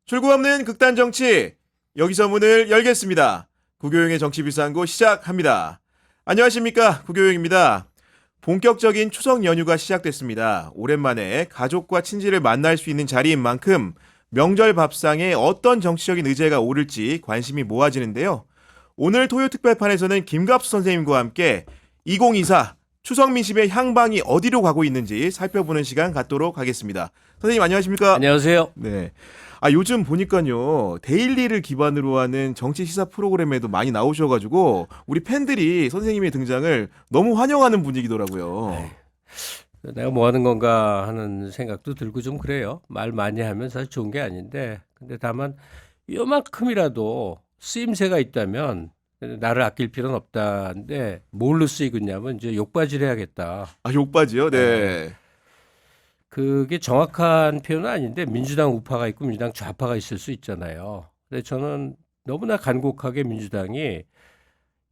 출구 없는 극단 정치. 여기서 문을 열겠습니다. 구교용의 정치비상고 시작합니다. 안녕하십니까, 구교용입니다. 본격적인 추석 연휴가 시작됐습니다. 오랜만에 가족과 친지를 만날 수 있는 자리인 만큼 명절 밥상에 어떤 정치적인 의제가 오를지 관심이 모아지는데요. 오늘 토요 특별판에서는 김갑수 선생님과 함께 2024 추석 민심의 향방이 어디로 가고 있는지 살펴보는 시간 갖도록 하겠습니다. 선생님 안녕하십니까? 안녕하세요. 네. 요즘 보니까요, 데일리를 기반으로 하는 정치 시사 프로그램에도 많이 나오셔가지고, 우리 팬들이 선생님의 등장을 너무 환영하는 분위기더라고요. 내가 뭐 하는 건가 하는 생각도 들고 좀 그래요. 말 많이 하면 사실 좋은 게 아닌데, 근데 다만 요만큼이라도 쓰임새가 있다면 나를 아낄 필요는 없다는데 뭘로 쓰이고 있냐면 이제 욕바지를 해야겠다. 욕바지요? 네. 그게 정확한 표현은 아닌데 민주당 우파가 있고 민주당 좌파가 있을 수 있잖아요. 근데 저는 너무나 간곡하게 민주당이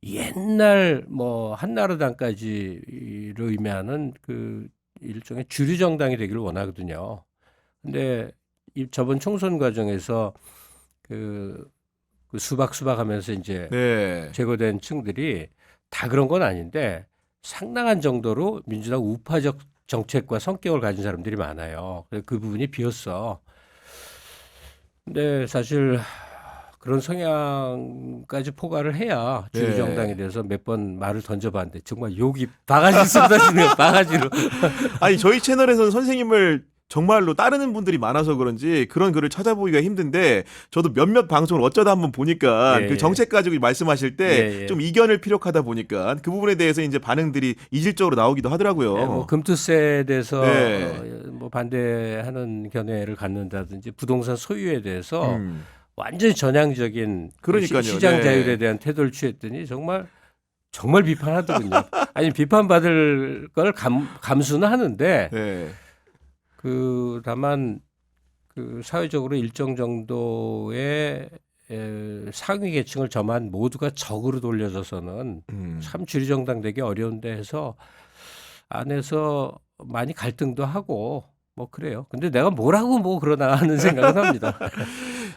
옛날 뭐 한나라당까지를 의미하는 그 일종의 주류 정당이 되기를 원하거든요. 근데 이 저번 총선 과정에서 그 수박하면서 이제 네. 제거된 층들이 다 그런 건 아닌데 상당한 정도로 민주당 우파적 정책과 성격을 가진 사람들이 많아요. 그래서 그 부분이 비었어. 근데 사실 그런 성향까지 포괄을 해야 주류 네. 정당에 대해서 몇 번 말을 던져봤는데 정말 욕이 바가지 쏟아지는 바가지로. 저희 채널에서는 선생님을 정말로 따르는 분들이 많아서 그런지 그런 글을 찾아보기가 힘든데, 저도 몇몇 방송을 어쩌다 한번 보니까 예, 그 예. 정책 가지고 말씀하실 때 예, 예. 좀 이견을 피력하다 보니까 그 부분에 대해서 이제 반응들이 이질적으로 나오기도 하더라고요. 예, 뭐 금투세에 대해서 네. 뭐 반대하는 견해를 갖는다든지 부동산 소유에 대해서 음. 완전히 전향적인 그 그러니까요. 시장 네. 자율에 대한 태도를 취했더니 정말 비판하더군요. 아니 비판받을 걸 감수는 하는데 네. 다만 그 사회적으로 일정 정도의 상위 계층을 점한 모두가 적으로 돌려져서는 참 주류 정당 되기 어려운데 해서 안에서 많이 갈등도 하고 뭐 그래요. 근데 내가 뭐라고 뭐 그러나 하는 생각은 합니다.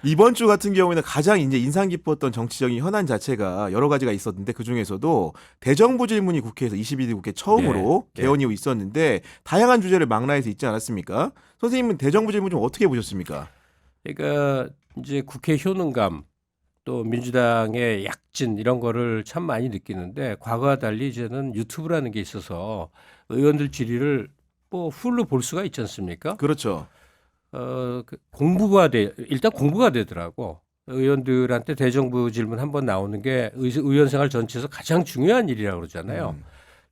이번 주 같은 경우에는 가장 이제 인상 깊었던 정치적인 현안 자체가 여러 가지가 있었는데, 그 중에서도 대정부 질문이 국회에서 22대 국회 처음으로 네. 개원 이후 있었는데 다양한 주제를 망라해서 있지 않았습니까? 선생님은 대정부 질문 좀 어떻게 보셨습니까? 그러니까 이제 국회 효능감 또 민주당의 약진 이런 거를 참 많이 느끼는데 과거와 달리 이제는 유튜브라는 게 있어서 의원들 질의를 뭐 풀로 볼 수가 있지 않습니까? 그렇죠. 일단 공부가 되더라고. 의원들한테 대정부 질문 한 번 나오는 게 의원 생활 전체에서 가장 중요한 일이라고 그러잖아요.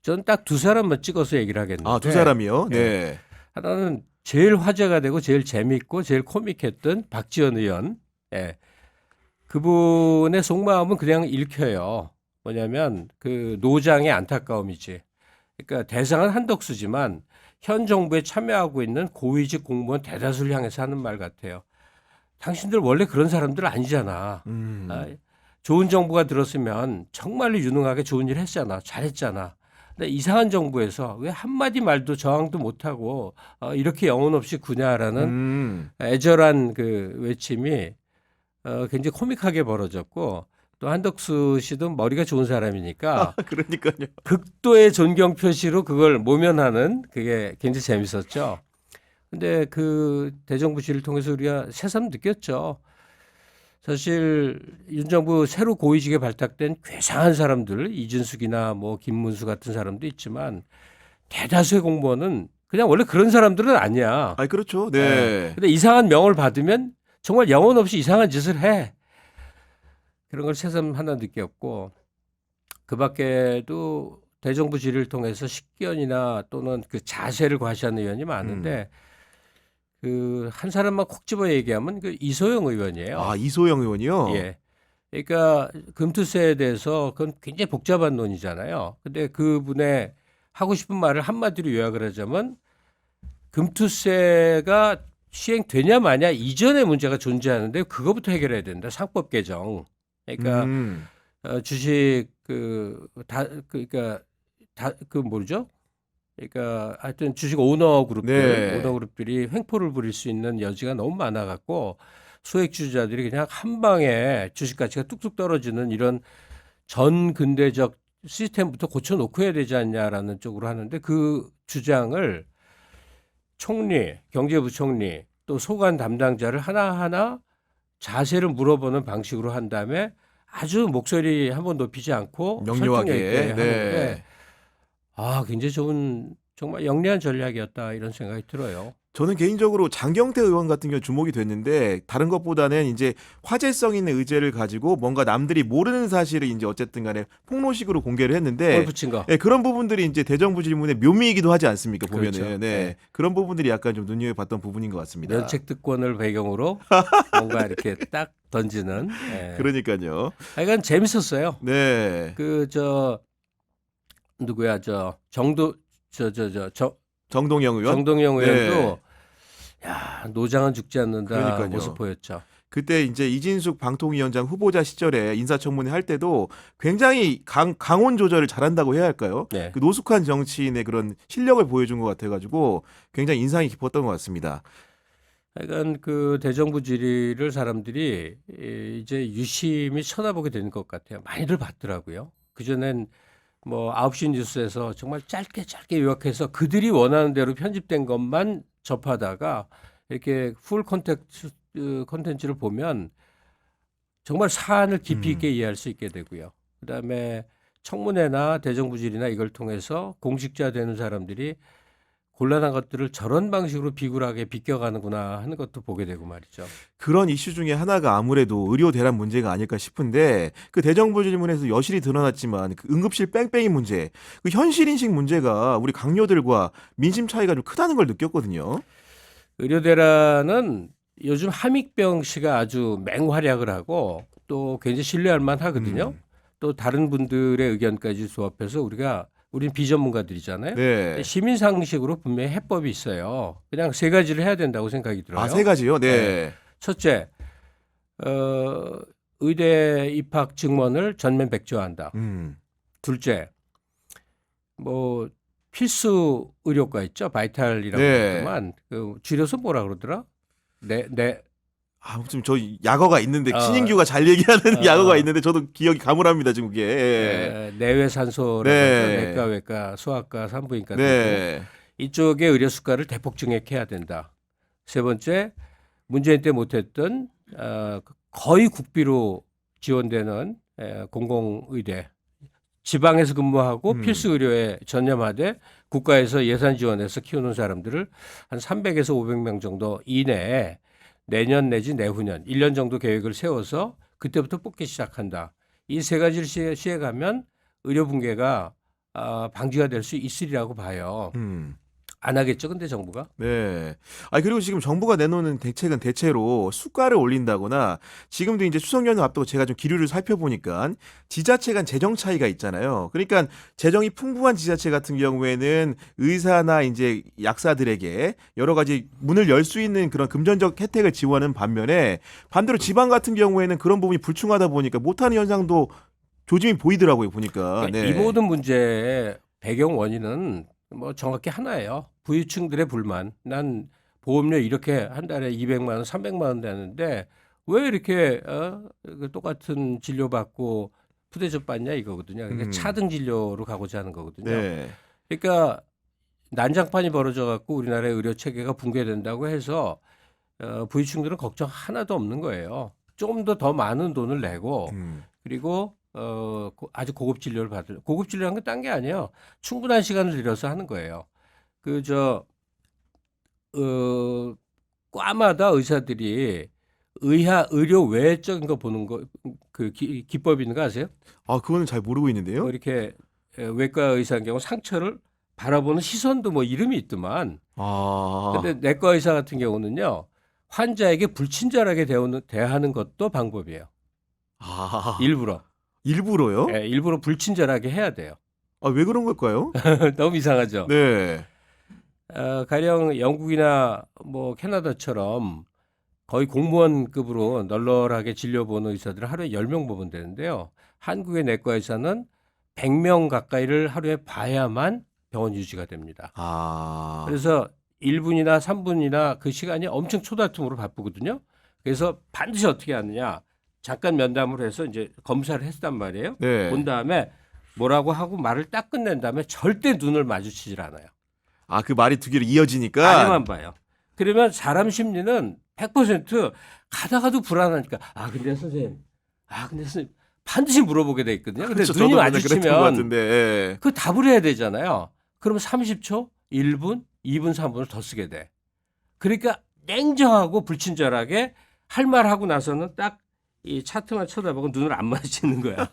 저는 딱 두 사람만 찍어서 얘기를 하겠는데. 두 사람이요? 예. 네. 하나는 제일 화제가 되고 제일 재밌고 제일 코믹했던 박지원 의원. 예. 그분의 속마음은 그냥 읽혀요. 뭐냐면 그 노장의 안타까움이지. 그러니까 대상은 한덕수지만 현 정부에 참여하고 있는 고위직 공무원 대다수를 향해서 하는 말 같아요. 당신들 원래 그런 사람들 아니잖아. 아, 좋은 정부가 들었으면 정말로 유능하게 좋은 일 했잖아. 잘했잖아. 근데 이상한 정부에서 왜 한마디 말도 저항도 못하고 이렇게 영혼 없이 구냐라는 애절한 그 외침이 굉장히 코믹하게 벌어졌고 또 한덕수 씨도 머리가 좋은 사람이니까 그러니까요. 극도의 존경 표시로 그걸 모면하는 그게 굉장히 재밌었죠. 근데 그 대정부 질을 통해서 우리가 새삼 느꼈죠. 사실 윤 정부 새로 고위직에 발탁된 괴상한 사람들, 이준숙이나 뭐 김문수 같은 사람도 있지만 대다수의 공무원은 그냥 원래 그런 사람들은 아니야. 그렇죠. 네. 근데 이상한 명을 받으면 정말 영혼 없이 이상한 짓을 해. 그런 걸 새삼 하나 느꼈고 그 밖에도 대정부 질의를 통해서 식견이나 또는 그 자세를 과시하는 의원이 많은데 그 한 사람만 콕 집어 얘기하면 그 이소영 의원이에요. 이소영 의원이요? 예. 그러니까 금투세에 대해서 그건 굉장히 복잡한 논의잖아요. 근데 그분의 하고 싶은 말을 한마디로 요약을 하자면 금투세가 시행되냐 마냐 이전의 문제가 존재하는데 그거부터 해결해야 된다. 상법 개정. 그러니까 주식 그러니까 그 뭐죠? 그러니까 하여튼 주식 오너 그룹들, 네. 오너 그룹들이 횡포를 부릴 수 있는 여지가 너무 많아 갖고 소액주주자들이 그냥 한 방에 주식 가치가 뚝뚝 떨어지는 이런 전 근대적 시스템부터 고쳐놓고 해야 되지 않냐라는 쪽으로 하는데 그 주장을 총리, 경제부총리 또 소관 담당자를 하나하나 자세를 물어보는 방식으로 한 다음에 아주 목소리 한번 높이지 않고 명료하게. 설득력 있게 하는데 네. 굉장히 좋은 정말 영리한 전략이었다 이런 생각이 들어요. 저는 개인적으로 장경태 의원 같은 경우 주목이 됐는데 다른 것보다는 이제 화제성 있는 의제를 가지고 뭔가 남들이 모르는 사실을 이제 어쨌든 간에 폭로식으로 공개를 했는데 골 붙인 거. 네, 그런 부분들이 이제 대정부 질문의 묘미이기도 하지 않습니까? 보면은 그렇죠. 네. 네. 그런 부분들이 약간 좀 눈여겨봤던 부분인 것 같습니다. 면책특권을 배경으로 뭔가 이렇게 딱 던지는. 예. 그러니까요. 하여간 재밌었어요. 네. 그 누구야 정동영 의원. 정동영 네. 의원도 야 노장은 죽지 않는다 그러니까요. 모습 보였죠. 그때 이제 이진숙 방통위원장 후보자 시절에 인사청문회 할 때도 굉장히 강온 조절을 잘한다고 해야 할까요? 네. 그 노숙한 정치인의 그런 실력을 보여준 것 같아가지고 굉장히 인상이 깊었던 것 같습니다. 하여간 그 대정부 질의를 사람들이 이제 유심히 쳐다보게 되는 것 같아요. 많이들 봤더라고요. 그전엔 뭐 9시 뉴스에서 정말 짧게 요약해서 그들이 원하는 대로 편집된 것만 접하다가 이렇게 풀 콘텐츠를 보면 정말 사안을 깊이 있게 이해할 수 있게 되고요. 그다음에 청문회나 대정부 질의나 이걸 통해서 공직자 되는 사람들이 곤란한 것들을 저런 방식으로 비굴하게 비껴가는구나 하는 것도 보게 되고 말이죠. 그런 이슈 중에 하나가 아무래도 의료 대란 문제가 아닐까 싶은데 그 대정부 질문에서 여실히 드러났지만 그 응급실 뺑뺑이 문제, 그 현실 인식 문제가 우리 강요들과 민심 차이가 좀 크다는 걸 느꼈거든요. 의료 대란은 요즘 함익병 씨가 아주 맹활약을 하고 또 굉장히 신뢰할 만하거든요. 또 다른 분들의 의견까지 조합해서 우린 비전문가들이잖아요. 네. 시민 상식으로 분명히 해법이 있어요. 그냥 세 가지를 해야 된다고 생각이 들어요. 아, 세 가지요? 네. 네. 첫째, 의대 입학 증원을 전면 백지화한다. 둘째, 뭐 필수 의료과 있죠, 바이탈이라고 네. 하지만 그 줄여서 뭐라 그러더라? 아무튼 저 약어가 있는데 어. 신인규가 잘 얘기하는 약어가 있는데 저도 기억이 가물합니다 지금 그게. 내외산소라고 네. 하죠. 내과, 외과, 소아과, 산부인과 등 네. 이쪽의 의료 수가를 대폭 증액해야 된다. 세 번째, 문재인 때 못했던 거의 국비로 지원되는 공공의대, 지방에서 근무하고 필수 의료에 전념하되 국가에서 예산 지원해서 키우는 사람들을 한 300에서 500명 정도 이내에 내년 내지 내후년 1년 정도 계획을 세워서 그때부터 뽑기 시작한다. 이 세 가지를 시행하면 의료 붕괴가 방지가 될 수 있으리라고 봐요. 안 하겠죠, 근데 정부가? 네. 그리고 지금 정부가 내놓는 대책은 대체로 수가를 올린다거나 지금도 이제 추석 연휴 앞두고 제가 좀 기류를 살펴보니까 지자체 간 재정 차이가 있잖아요. 그러니까 재정이 풍부한 지자체 같은 경우에는 의사나 이제 약사들에게 여러 가지 문을 열 수 있는 그런 금전적 혜택을 지원하는 반면에 반대로 지방 같은 경우에는 그런 부분이 불충하다 보니까 못하는 현상도 조짐이 보이더라고요, 보니까. 그러니까 네. 이 모든 문제의 배경 원인은 뭐 정확히 하나예요. 부유층들의 불만. 난 보험료 이렇게 한 달에 200만 원, 300만 원 되는데 왜 이렇게 그 똑같은 진료 받고 푸대접 받냐 이거거든요. 그러니까 차등 진료로 가고자 하는 거거든요. 네. 그러니까 난장판이 벌어져 갖고 우리나라의 의료 체계가 붕괴된다고 해서 부유층들은 걱정 하나도 없는 거예요. 조금 더 많은 돈을 내고 그리고 아주 고급 진료를 고급 진료라는 건 딴 게 아니에요. 충분한 시간을 들여서 하는 거예요. 과마다 의사들이 의료 외적인 거 보는 거 그 기법이 있는 거 아세요? 그거는 잘 모르고 있는데요. 뭐 이렇게 외과 의사인 경우 상처를 바라보는 시선도 뭐 이름이 있더만. 근데 내과 의사 같은 경우는요. 환자에게 불친절하게 대하는 것도 방법이에요. 일부러요? 네, 일부러 불친절하게 해야 돼요. 왜 그런 걸까요? 너무 이상하죠. 네. 가령 영국이나 뭐 캐나다처럼 거의 공무원급으로 널널하게 진료보는 의사들은 하루에 10명 보면 되는데요. 한국의 내과 의사는 100명 가까이를 하루에 봐야만 병원 유지가 됩니다. 그래서 1분이나 3분이나 그 시간이 엄청 초다툼으로 바쁘거든요. 그래서 반드시 어떻게 하느냐. 잠깐 면담을 해서 이제 검사를 했단 말이에요. 네. 본 다음에 뭐라고 하고 말을 딱 끝낸 다음에 절대 눈을 마주치질 않아요. 아, 그 말이 두 개로 이어지니까. 아래만 봐요. 그러면 사람 심리는 100% 가다가도 불안하니까 근데 선생님 반드시 물어보게 돼 있거든요. 근데 그렇죠. 눈이 저도 맨날 그랬던 것 마주치면 같은데. 예. 그 답을 해야 되잖아요. 그러면 30초, 1분, 2분, 3분을 더 쓰게 돼. 그러니까 냉정하고 불친절하게 할 말 하고 나서는 딱 이 차트만 쳐다보고 눈을 안 마주치는 거야.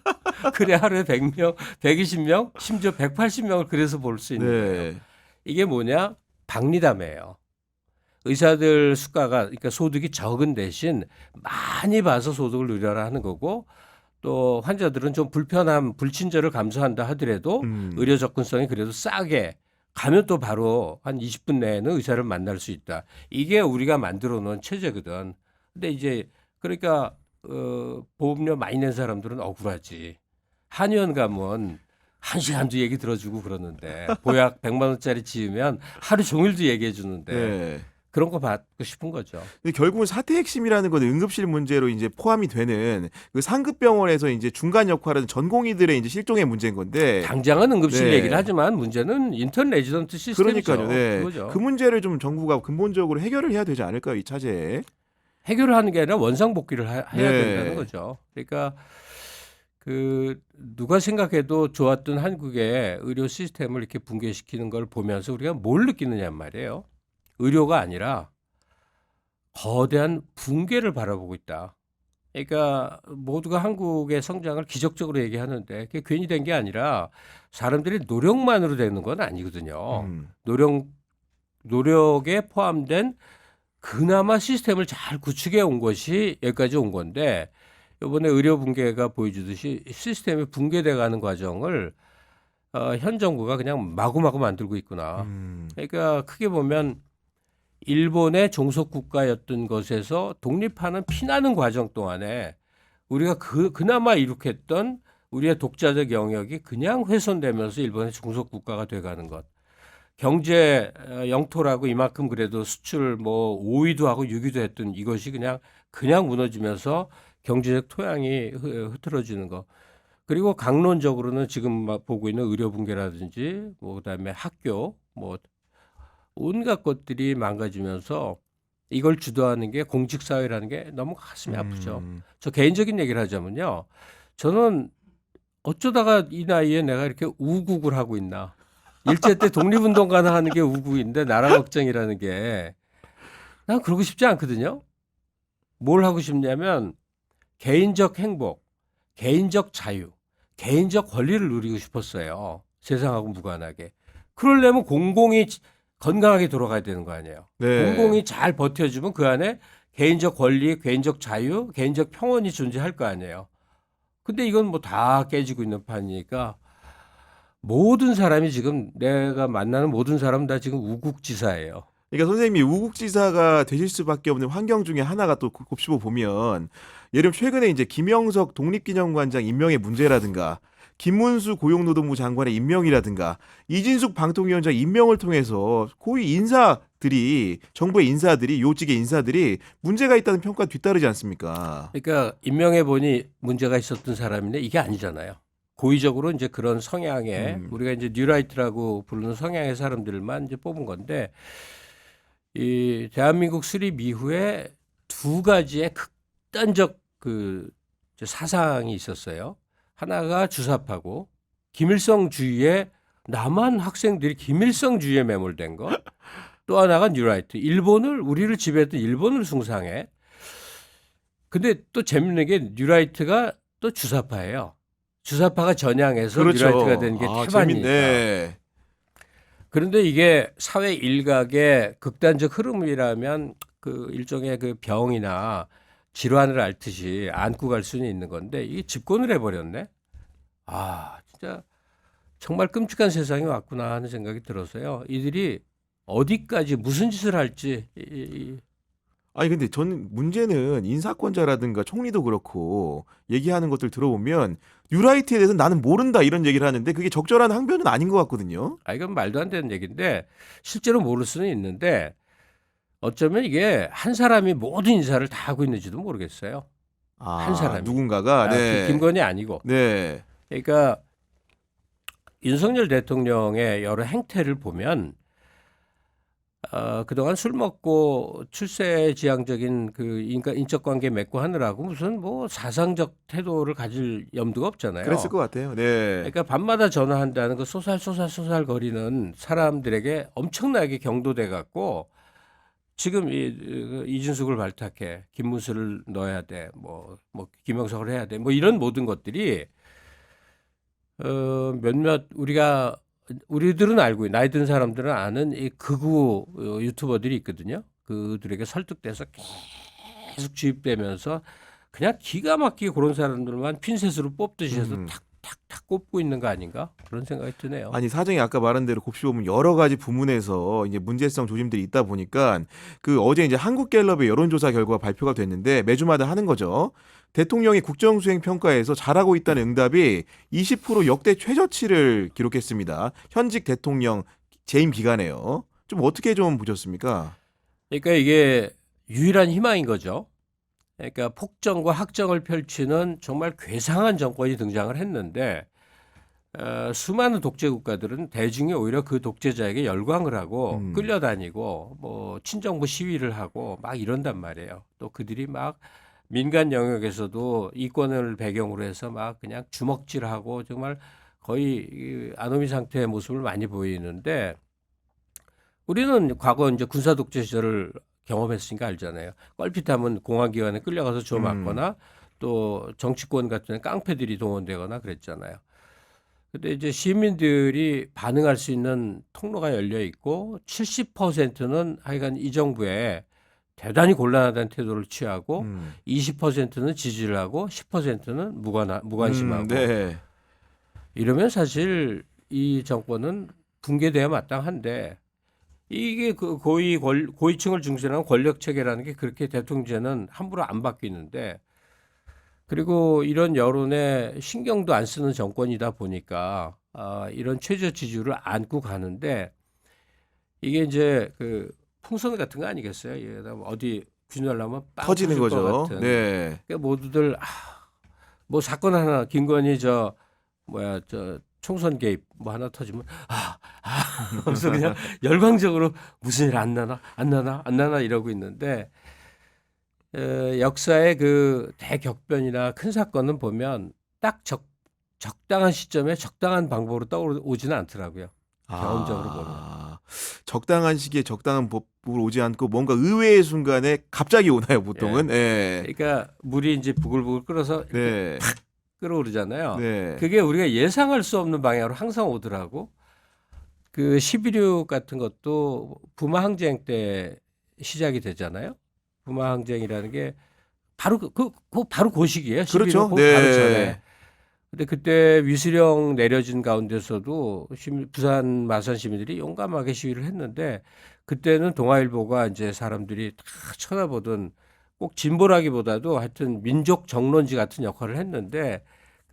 그래 하루에 100명, 120명, 심지어 180명을 그래서 볼 수 있는 거예요. 네. 이게 뭐냐? 박리담이에요. 의사들 수가가 그러니까 소득이 적은 대신 많이 봐서 소득을 늘려라 하는 거고 또 환자들은 좀 불편함, 불친절을 감수한다 하더라도 의료 접근성이 그래도 싸게 가면 또 바로 한 20분 내에는 의사를 만날 수 있다. 이게 우리가 만들어 놓은 체제거든. 근데 이제 그러니까 보험료 많이 낸 사람들은 억울하지. 한의원 가면 1시간도 얘기 들어주고 그러는데 보약 100만 원짜리 지으면 하루 종일도 얘기해 주는데 네. 그런 거 받고 싶은 거죠. 근데 결국은 사태 핵심이라는 건 응급실 문제로 이제 포함이 되는 그 상급 병원에서 이제 중간 역할을 하는 전공의들의 이제 실종의 문제인 건데. 당장은 응급실 네. 얘기를 하지만 문제는 인턴 레지던트 시스템이죠. 그러니까요. 네. 그거죠. 그 문제를 좀 정부가 근본적으로 해결을 해야 되지 않을까요, 이 차제에? 해결을 하는 게 아니라 원상복귀를 해야 네. 된다는 거죠. 그러니까 그 누가 생각해도 좋았던 한국의 의료 시스템을 이렇게 붕괴시키는 걸 보면서 우리가 뭘 느끼느냐 말이에요. 의료가 아니라 거대한 붕괴를 바라보고 있다. 그러니까 모두가 한국의 성장을 기적적으로 얘기하는데 그게 괜히 된 게 아니라 사람들이 노력만으로 되는 건 아니거든요. 노력에 포함된 그나마 시스템을 잘 구축해 온 것이 여기까지 온 건데 이번에 의료 붕괴가 보여주듯이 시스템이 붕괴돼 가는 과정을 현 정부가 그냥 마구마구 만들고 있구나. 그러니까 크게 보면 일본의 종속 국가였던 것에서 독립하는 피나는 과정 동안에 우리가 그나마 이룩했던 우리의 독자적 영역이 그냥 훼손되면서 일본의 종속 국가가 돼가는 것. 경제 영토라고 이만큼 그래도 수출 뭐 5위도 하고 6위도 했던 이것이 그냥 무너지면서 경제적 토양이 흐트러지는 거. 그리고 강론적으로는 지금 보고 있는 의료 붕괴라든지 뭐 그다음에 학교 뭐 온갖 것들이 망가지면서 이걸 주도하는 게 공직사회라는 게 너무 가슴이 아프죠. 저 개인적인 얘기를 하자면요. 저는 어쩌다가 이 나이에 내가 이렇게 우국을 하고 있나. 일제 때 독립운동가나 하는 게 우국인데 나라 걱정이라는 게 난 그러고 싶지 않거든요. 뭘 하고 싶냐면 개인적 행복, 개인적 자유, 개인적 권리를 누리고 싶었어요. 세상하고 무관하게. 그러려면 공공이 건강하게 돌아가야 되는 거 아니에요. 네. 공공이 잘 버텨주면 그 안에 개인적 권리, 개인적 자유, 개인적 평온이 존재할 거 아니에요. 근데 이건 뭐 다 깨지고 있는 판이니까 모든 사람이 지금 내가 만나는 모든 사람은 다 지금 우국지사예요. 그러니까 선생님이 우국지사가 되실 수밖에 없는 환경 중에 하나가 또 곱씹어 보면 예를 들면 최근에 이제 김영석 독립기념관장 임명의 문제라든가 김문수 고용노동부 장관의 임명이라든가 이진숙 방통위원장 임명을 통해서 고위 인사들이 정부의 인사들이 요직의 인사들이 문제가 있다는 평가 뒤따르지 않습니까? 그러니까 임명해 보니 문제가 있었던 사람인데 이게 아니잖아요. 고의적으로 이제 그런 성향의 우리가 이제 뉴라이트라고 부르는 성향의 사람들만 이제 뽑은 건데 이 대한민국 수립 이후에 두 가지의 극단적 그 사상이 있었어요. 하나가 주사파고 김일성주의에 남한 학생들이 김일성주의에 매몰된 것. 또 하나가 뉴라이트. 우리를 지배했던 일본을 숭상해. 근데 또 재밌는 게 뉴라이트가 또 주사파예요. 주사파가 전향해서 그렇죠. 뉴라이트가 된 게 태반이니까. 재밌네. 그런데 이게 사회 일각의 극단적 흐름이라면 그 일종의 그 병이나 질환을 앓듯이 안고 갈 수는 있는 건데 이게 집권을 해버렸네. 진짜 정말 끔찍한 세상이 왔구나 하는 생각이 들어서요. 이들이 어디까지 무슨 짓을 할지. 아니 근데 저는 문제는 인사권자라든가 총리도 그렇고 얘기하는 것들 들어보면 뉴라이트에 대해서 나는 모른다 이런 얘기를 하는데 그게 적절한 항변은 아닌 것 같거든요. 이건 말도 안 되는 얘기인데 실제로 모를 수는 있는데 어쩌면 이게 한 사람이 모든 인사를 다 하고 있는지도 모르겠어요. 한 사람이. 누군가가 네. 김건희 아니고. 네. 그러니까 윤석열 대통령의 여러 행태를 보면 그동안 술 먹고 출세지향적인 그 인적 관계 맺고 하느라고 무슨 뭐 사상적 태도를 가질 염두가 없잖아요. 그랬을 것 같아요. 네. 그러니까 밤마다 전화한다는 그 소살소살 거리는 사람들에게 엄청나게 경도돼 갖고 지금 이준석을 발탁해 김문수를 넣어야 돼, 뭐 김영석을 해야 돼, 뭐 이런 모든 것들이 몇몇 우리들은 알고 나이 든 사람들은 아는 이 극우 유튜버들이 있거든요. 그들에게 설득돼서 계속 주입되면서 그냥 기가 막히게 그런 사람들만 핀셋으로 뽑듯이 해서 탁탁탁 꼽고 있는 거 아닌가 그런 생각이 드네요. 아니 사정이 아까 말한 대로 곱씹어 보면 여러 가지 부문에서 이제 문제성 조짐들이 있다 보니까 그 어제 이제 한국갤럽의 여론조사 결과가 발표가 됐는데 매주마다 하는 거죠. 대통령이 국정수행 평가에서 잘하고 있다는 응답이 20% 역대 최저치를 기록했습니다. 현직 대통령 재임 기간에요. 좀 어떻게 좀 보셨습니까? 그러니까 이게 유일한 희망인 거죠. 그러니까 폭정과 학정을 펼치는 정말 괴상한 정권이 등장을 했는데 수많은 독재 국가들은 대중이 오히려 그 독재자에게 열광을 하고 끌려다니고 뭐 친정부 시위를 하고 막 이런단 말이에요. 또 그들이 막 민간 영역에서도 이권을 배경으로 해서 막 그냥 주먹질하고 정말 거의 아노미 상태의 모습을 많이 보이는데 우리는 과거 이제 군사 독재 시절을 경험했으니까 알잖아요. 껄핏하면 공안기관에 끌려가서 줘 맞거나 또 정치권 같은 데 깡패들이 동원되거나 그랬잖아요. 근데 이제 시민들이 반응할 수 있는 통로가 열려 있고 70%는 하여간 이 정부에 대단히 곤란하다는 태도를 취하고 20%는 지지를 하고 10%는 무관심하고 네. 이러면 사실 이 정권은 붕괴돼야 마땅한데 이게 그 고위층을 중심으로 권력 체계라는 게 그렇게 대통령제는 함부로 안 바뀌는데 그리고 이런 여론에 신경도 안 쓰는 정권이다 보니까 이런 최저 지지율을 안고 가는데 이게 이제 그 풍선 같은 거 아니겠어요? 예, 어디 균열나면 빵 터지는 터질 것 거죠. 같은. 네. 그러니까 모두들 뭐 사건 하나 김건희 저 총선 개입 뭐 하나 터지면 그래서 그냥 열광적으로 무슨 일 안 나나 이러고 있는데 역사의 그 대격변이나 큰 사건은 보면 딱 적당한 시점에 적당한 방법으로 떠오르지는 않더라고요. 경험적으로 보면. 적당한 시기에 적당한 법으로 오지 않고 뭔가 의외의 순간에 갑자기 오나요, 보통은? 네. 그러니까 물이 이제 부글부글 끓어서 네. 팍 끓어오르잖아요. 네. 그게 우리가 예상할 수 없는 방향으로 항상 오더라고. 그 11.26 같은 것도 부마 항쟁 때 시작이 되잖아요. 부마 항쟁이라는 게 바로 바로 그 시기예요. 그렇죠. 11.26 네. 바로 전에. 근데 그때 위수령 내려진 가운데서도 부산 마산 시민들이 용감하게 시위를 했는데 그때는 동아일보가 이제 사람들이 다 쳐다보던 꼭 진보라기보다도 하여튼 민족 정론지 같은 역할을 했는데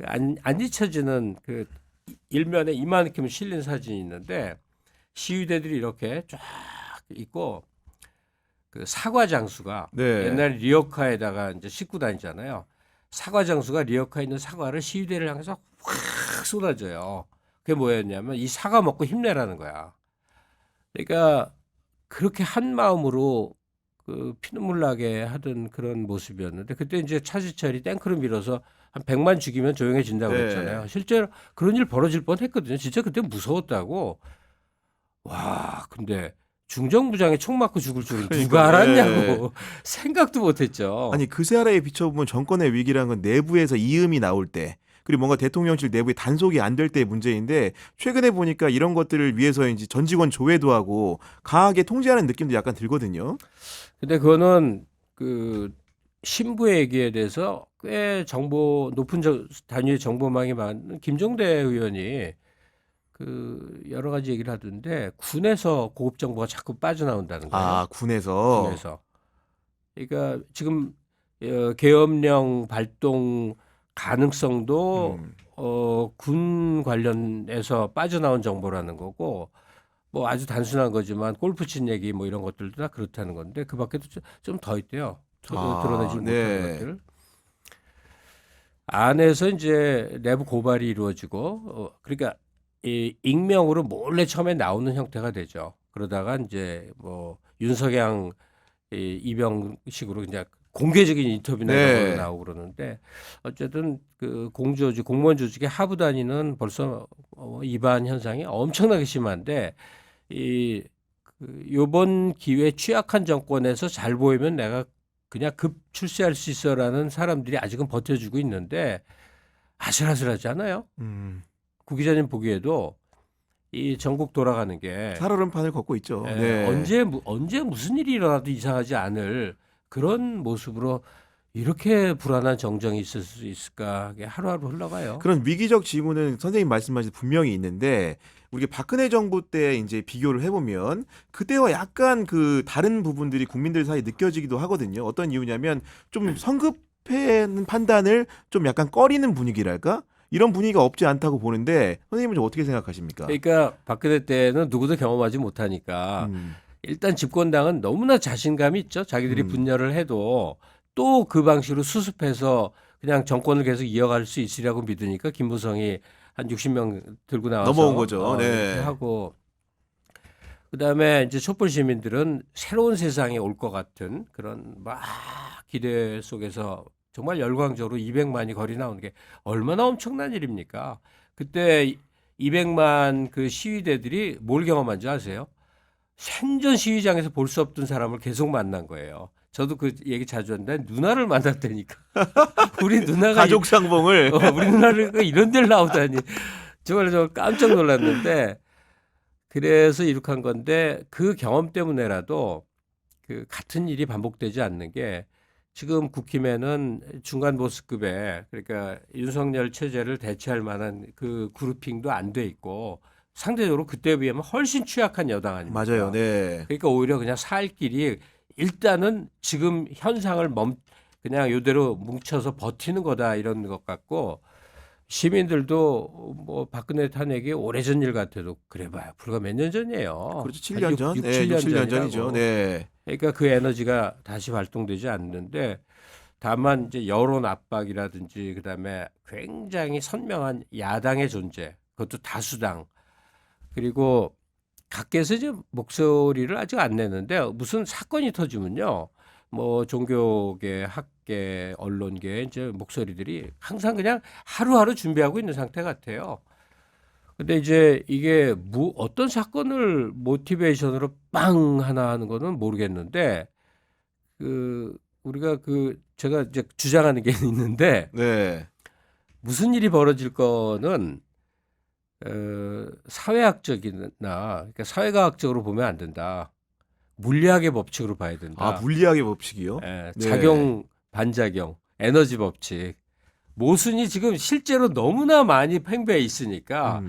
안 잊혀지는 그 일면에 이만큼 실린 사진이 있는데 시위대들이 이렇게 쫙 있고 그 사과 장수가 네. 옛날 리어카에다가 이제 싣고 다니잖아요. 사과 장수가 리어카에 있는 사과를 시위대를 향해서 확 쏟아져요. 그게 뭐였냐면 이 사과 먹고 힘내라는 거야. 그러니까 그렇게 한 마음으로 그 피눈물 나게 하던 그런 모습이었는데 그때 이제 차지철이 탱크를 밀어서 한 100만 죽이면 조용해진다고 네. 그랬잖아요. 실제로 그런 일 벌어질 뻔했거든요. 진짜 그때 무서웠다고. 와, 근데 중정부장이 총 맞고 죽을 줄은 누가 그러니까, 알았냐고 생각도 못했죠. 아니 그새 하나에 비춰보면 정권의 위기라는 건 내부에서 이음이 나올 때 그리고 뭔가 대통령실 내부에 단속이 안 될 때의 문제인데 최근에 보니까 이런 것들을 위해서인지 전 직원 조회도 하고 강하게 통제하는 느낌도 약간 들거든요. 근데 그거는 그 신부의 얘기에 대해서 꽤 높은 단위의 정보망이 많은 김종대 의원이 그 여러 가지 얘기를 하던데 군에서 고급 정보가 자꾸 빠져나온다는 거예요. 군에서. 군에서. 그러니까 지금 계엄령 발동 가능성도 군 관련해서 빠져나온 정보라는 거고 뭐 아주 단순한 거지만 골프 친 얘기 뭐 이런 것들도 다 그렇다는 건데 그 밖에도 좀 더 있대요. 드러내지 못하는 것들. 안에서 이제 내부 고발이 이루어지고 그러니까 이 익명으로 몰래 처음에 나오는 형태가 되죠. 그러다가 이제 뭐 윤석양 이병식으로 이제 공개적인 인터뷰나 네. 이런 거 나오고 그러는데 어쨌든 그 공조직 공무원 조직의 하부 단위는 벌써 위반 현상이 엄청나게 심한데 요번 기회에 취약한 정권에서 잘 보이면 내가 그냥 급 출세할 수 있어라는 사람들이 아직은 버텨주고 있는데 아슬아슬하지 않아요? 구 기자님 보기에도 이 전국 돌아가는 게 살얼음판을 걷고 있죠. 예, 네. 언제 무슨 일이 일어나도 이상하지 않을 그런 모습으로 이렇게 불안한 정정이 있을 수 있을까? 이게 하루하루 흘러가요. 그런 위기적 지문은 선생님 말씀하신 분명히 있는데 우리가 박근혜 정부 때 이제 비교를 해보면 그때와 약간 그 다른 부분들이 국민들 사이에 느껴지기도 하거든요. 어떤 이유냐면 좀 성급한 판단을 좀 약간 꺼리는 분위기랄까? 이런 분위기가 없지 않다고 보는데 선생님은 좀 어떻게 생각하십니까? 그러니까 박근혜 때는 누구도 경험하지 못하니까 일단 집권당은 너무나 자신감이 있죠. 자기들이 분열을 해도 또 그 방식으로 수습해서 그냥 정권을 계속 이어갈 수 있으리라고 믿으니까 김무성이 한 60명 들고 나와서 넘어온 거죠. 네. 이렇게 하고 그다음에 이제 촛불 시민들은 새로운 세상에 올 것 같은 그런 막 기대 속에서 정말 열광적으로 200만이 거리 나오는 게 얼마나 엄청난 일입니까? 그때 200만 그 시위대들이 뭘 경험한 줄 아세요? 생전 시위장에서 볼 수 없던 사람을 계속 만난 거예요. 저도 그 얘기 자주 하는데 누나를 만났다니까. 우리 누나가 가족 상봉을 우리 누나를 이런 데를 나오다니 정말 깜짝 놀랐는데 그래서 이렇게 한 건데 그 경험 때문에라도 그 같은 일이 반복되지 않는 게 지금 국힘에는 중간 보스급에 그러니까 윤석열 체제를 대체할 만한 그 그룹핑도 안 돼 있고 상대적으로 그때에 비하면 훨씬 취약한 여당 아닙니까? 맞아요. 네. 그러니까 오히려 그냥 살 길이 일단은 지금 현상을 그냥 이대로 뭉쳐서 버티는 거다 이런 것 같고 시민들도 뭐 박근혜 탄핵이 오래전 일 같아도 그래봐야 불과 몇 년 전이에요. 그렇죠. 7년 전. 6, 네, 7년 7년 전이라고. 전이죠. 네. 그러니까 그 에너지가 다시 발동되지 않는데 다만 이제 여론 압박이라든지 그다음에 굉장히 선명한 야당의 존재 그것도 다수당 그리고 각계에서 이제 목소리를 아직 안 내는데 무슨 사건이 터지면요 뭐 종교계 학계 언론계 이제 목소리들이 항상 그냥 하루하루 준비하고 있는 상태 같아요. 근데 이제 이게 어떤 사건을 모티베이션으로 빵 하나 하는 거는 모르겠는데 우리가 제가 이제 주장하는 게 있는데 네. 무슨 일이 벌어질 거는 사회학적이나 그러니까 사회과학적으로 보면 안 된다. 물리학의 법칙으로 봐야 된다. 아, 물리학의 법칙이요? 예, 네. 작용, 반작용, 에너지 법칙. 모순이 지금 실제로 너무나 많이 팽배해 있으니까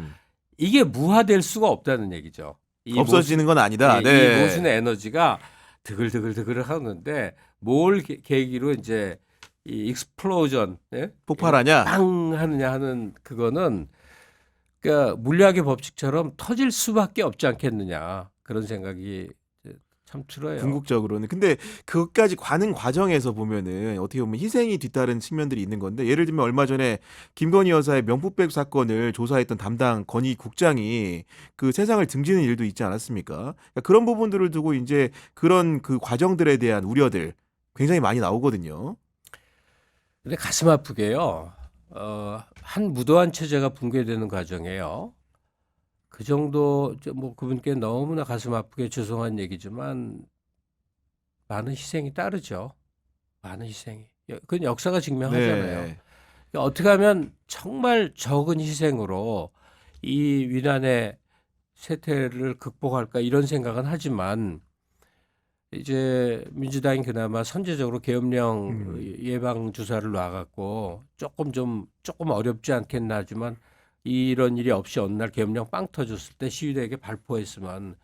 이게 무화될 수가 없다는 얘기죠. 이 없어지는 건 아니다. 이 네. 모순의 에너지가 드글드글 하는데 뭘 계기로 이제 이 익스플로전, 예? 폭발하냐? 빵 하느냐 하는 그거는 그러니까 물리학의 법칙처럼 터질 수밖에 없지 않겠느냐 그런 생각이 참 들어요. 궁극적으로는. 근데 그것까지 가는 과정에서 보면은 어떻게 보면 희생이 뒤따른 측면들이 있는 건데 예를 들면 얼마 전에 김건희 여사의 명품백 사건을 조사했던 담당 건희 국장이 그 세상을 등지는 일도 있지 않았습니까? 그러니까 그런 부분들을 두고 이제 그런 그 과정들에 대한 우려들 굉장히 많이 나오거든요. 근데 가슴 아프게요. 한 무도한 체제가 붕괴되는 과정이에요. 그 정도 뭐 그분께 너무나 가슴 아프게 죄송한 얘기지만 많은 희생이 따르죠. 많은 희생이. 그건 역사가 증명하잖아요. 네. 그러니까 어떻게 하면 정말 적은 희생으로 이 위난의 세태를 극복할까 이런 생각은 하지만 이제 민주당이 그나마 선제적으로 계엄령 예방 주사를 놔갖고 조금 어렵지 않겠나 하지만 이런 일이 없이 어느 날 계엄령 빵 터졌을 때 시위대에게 발포했으면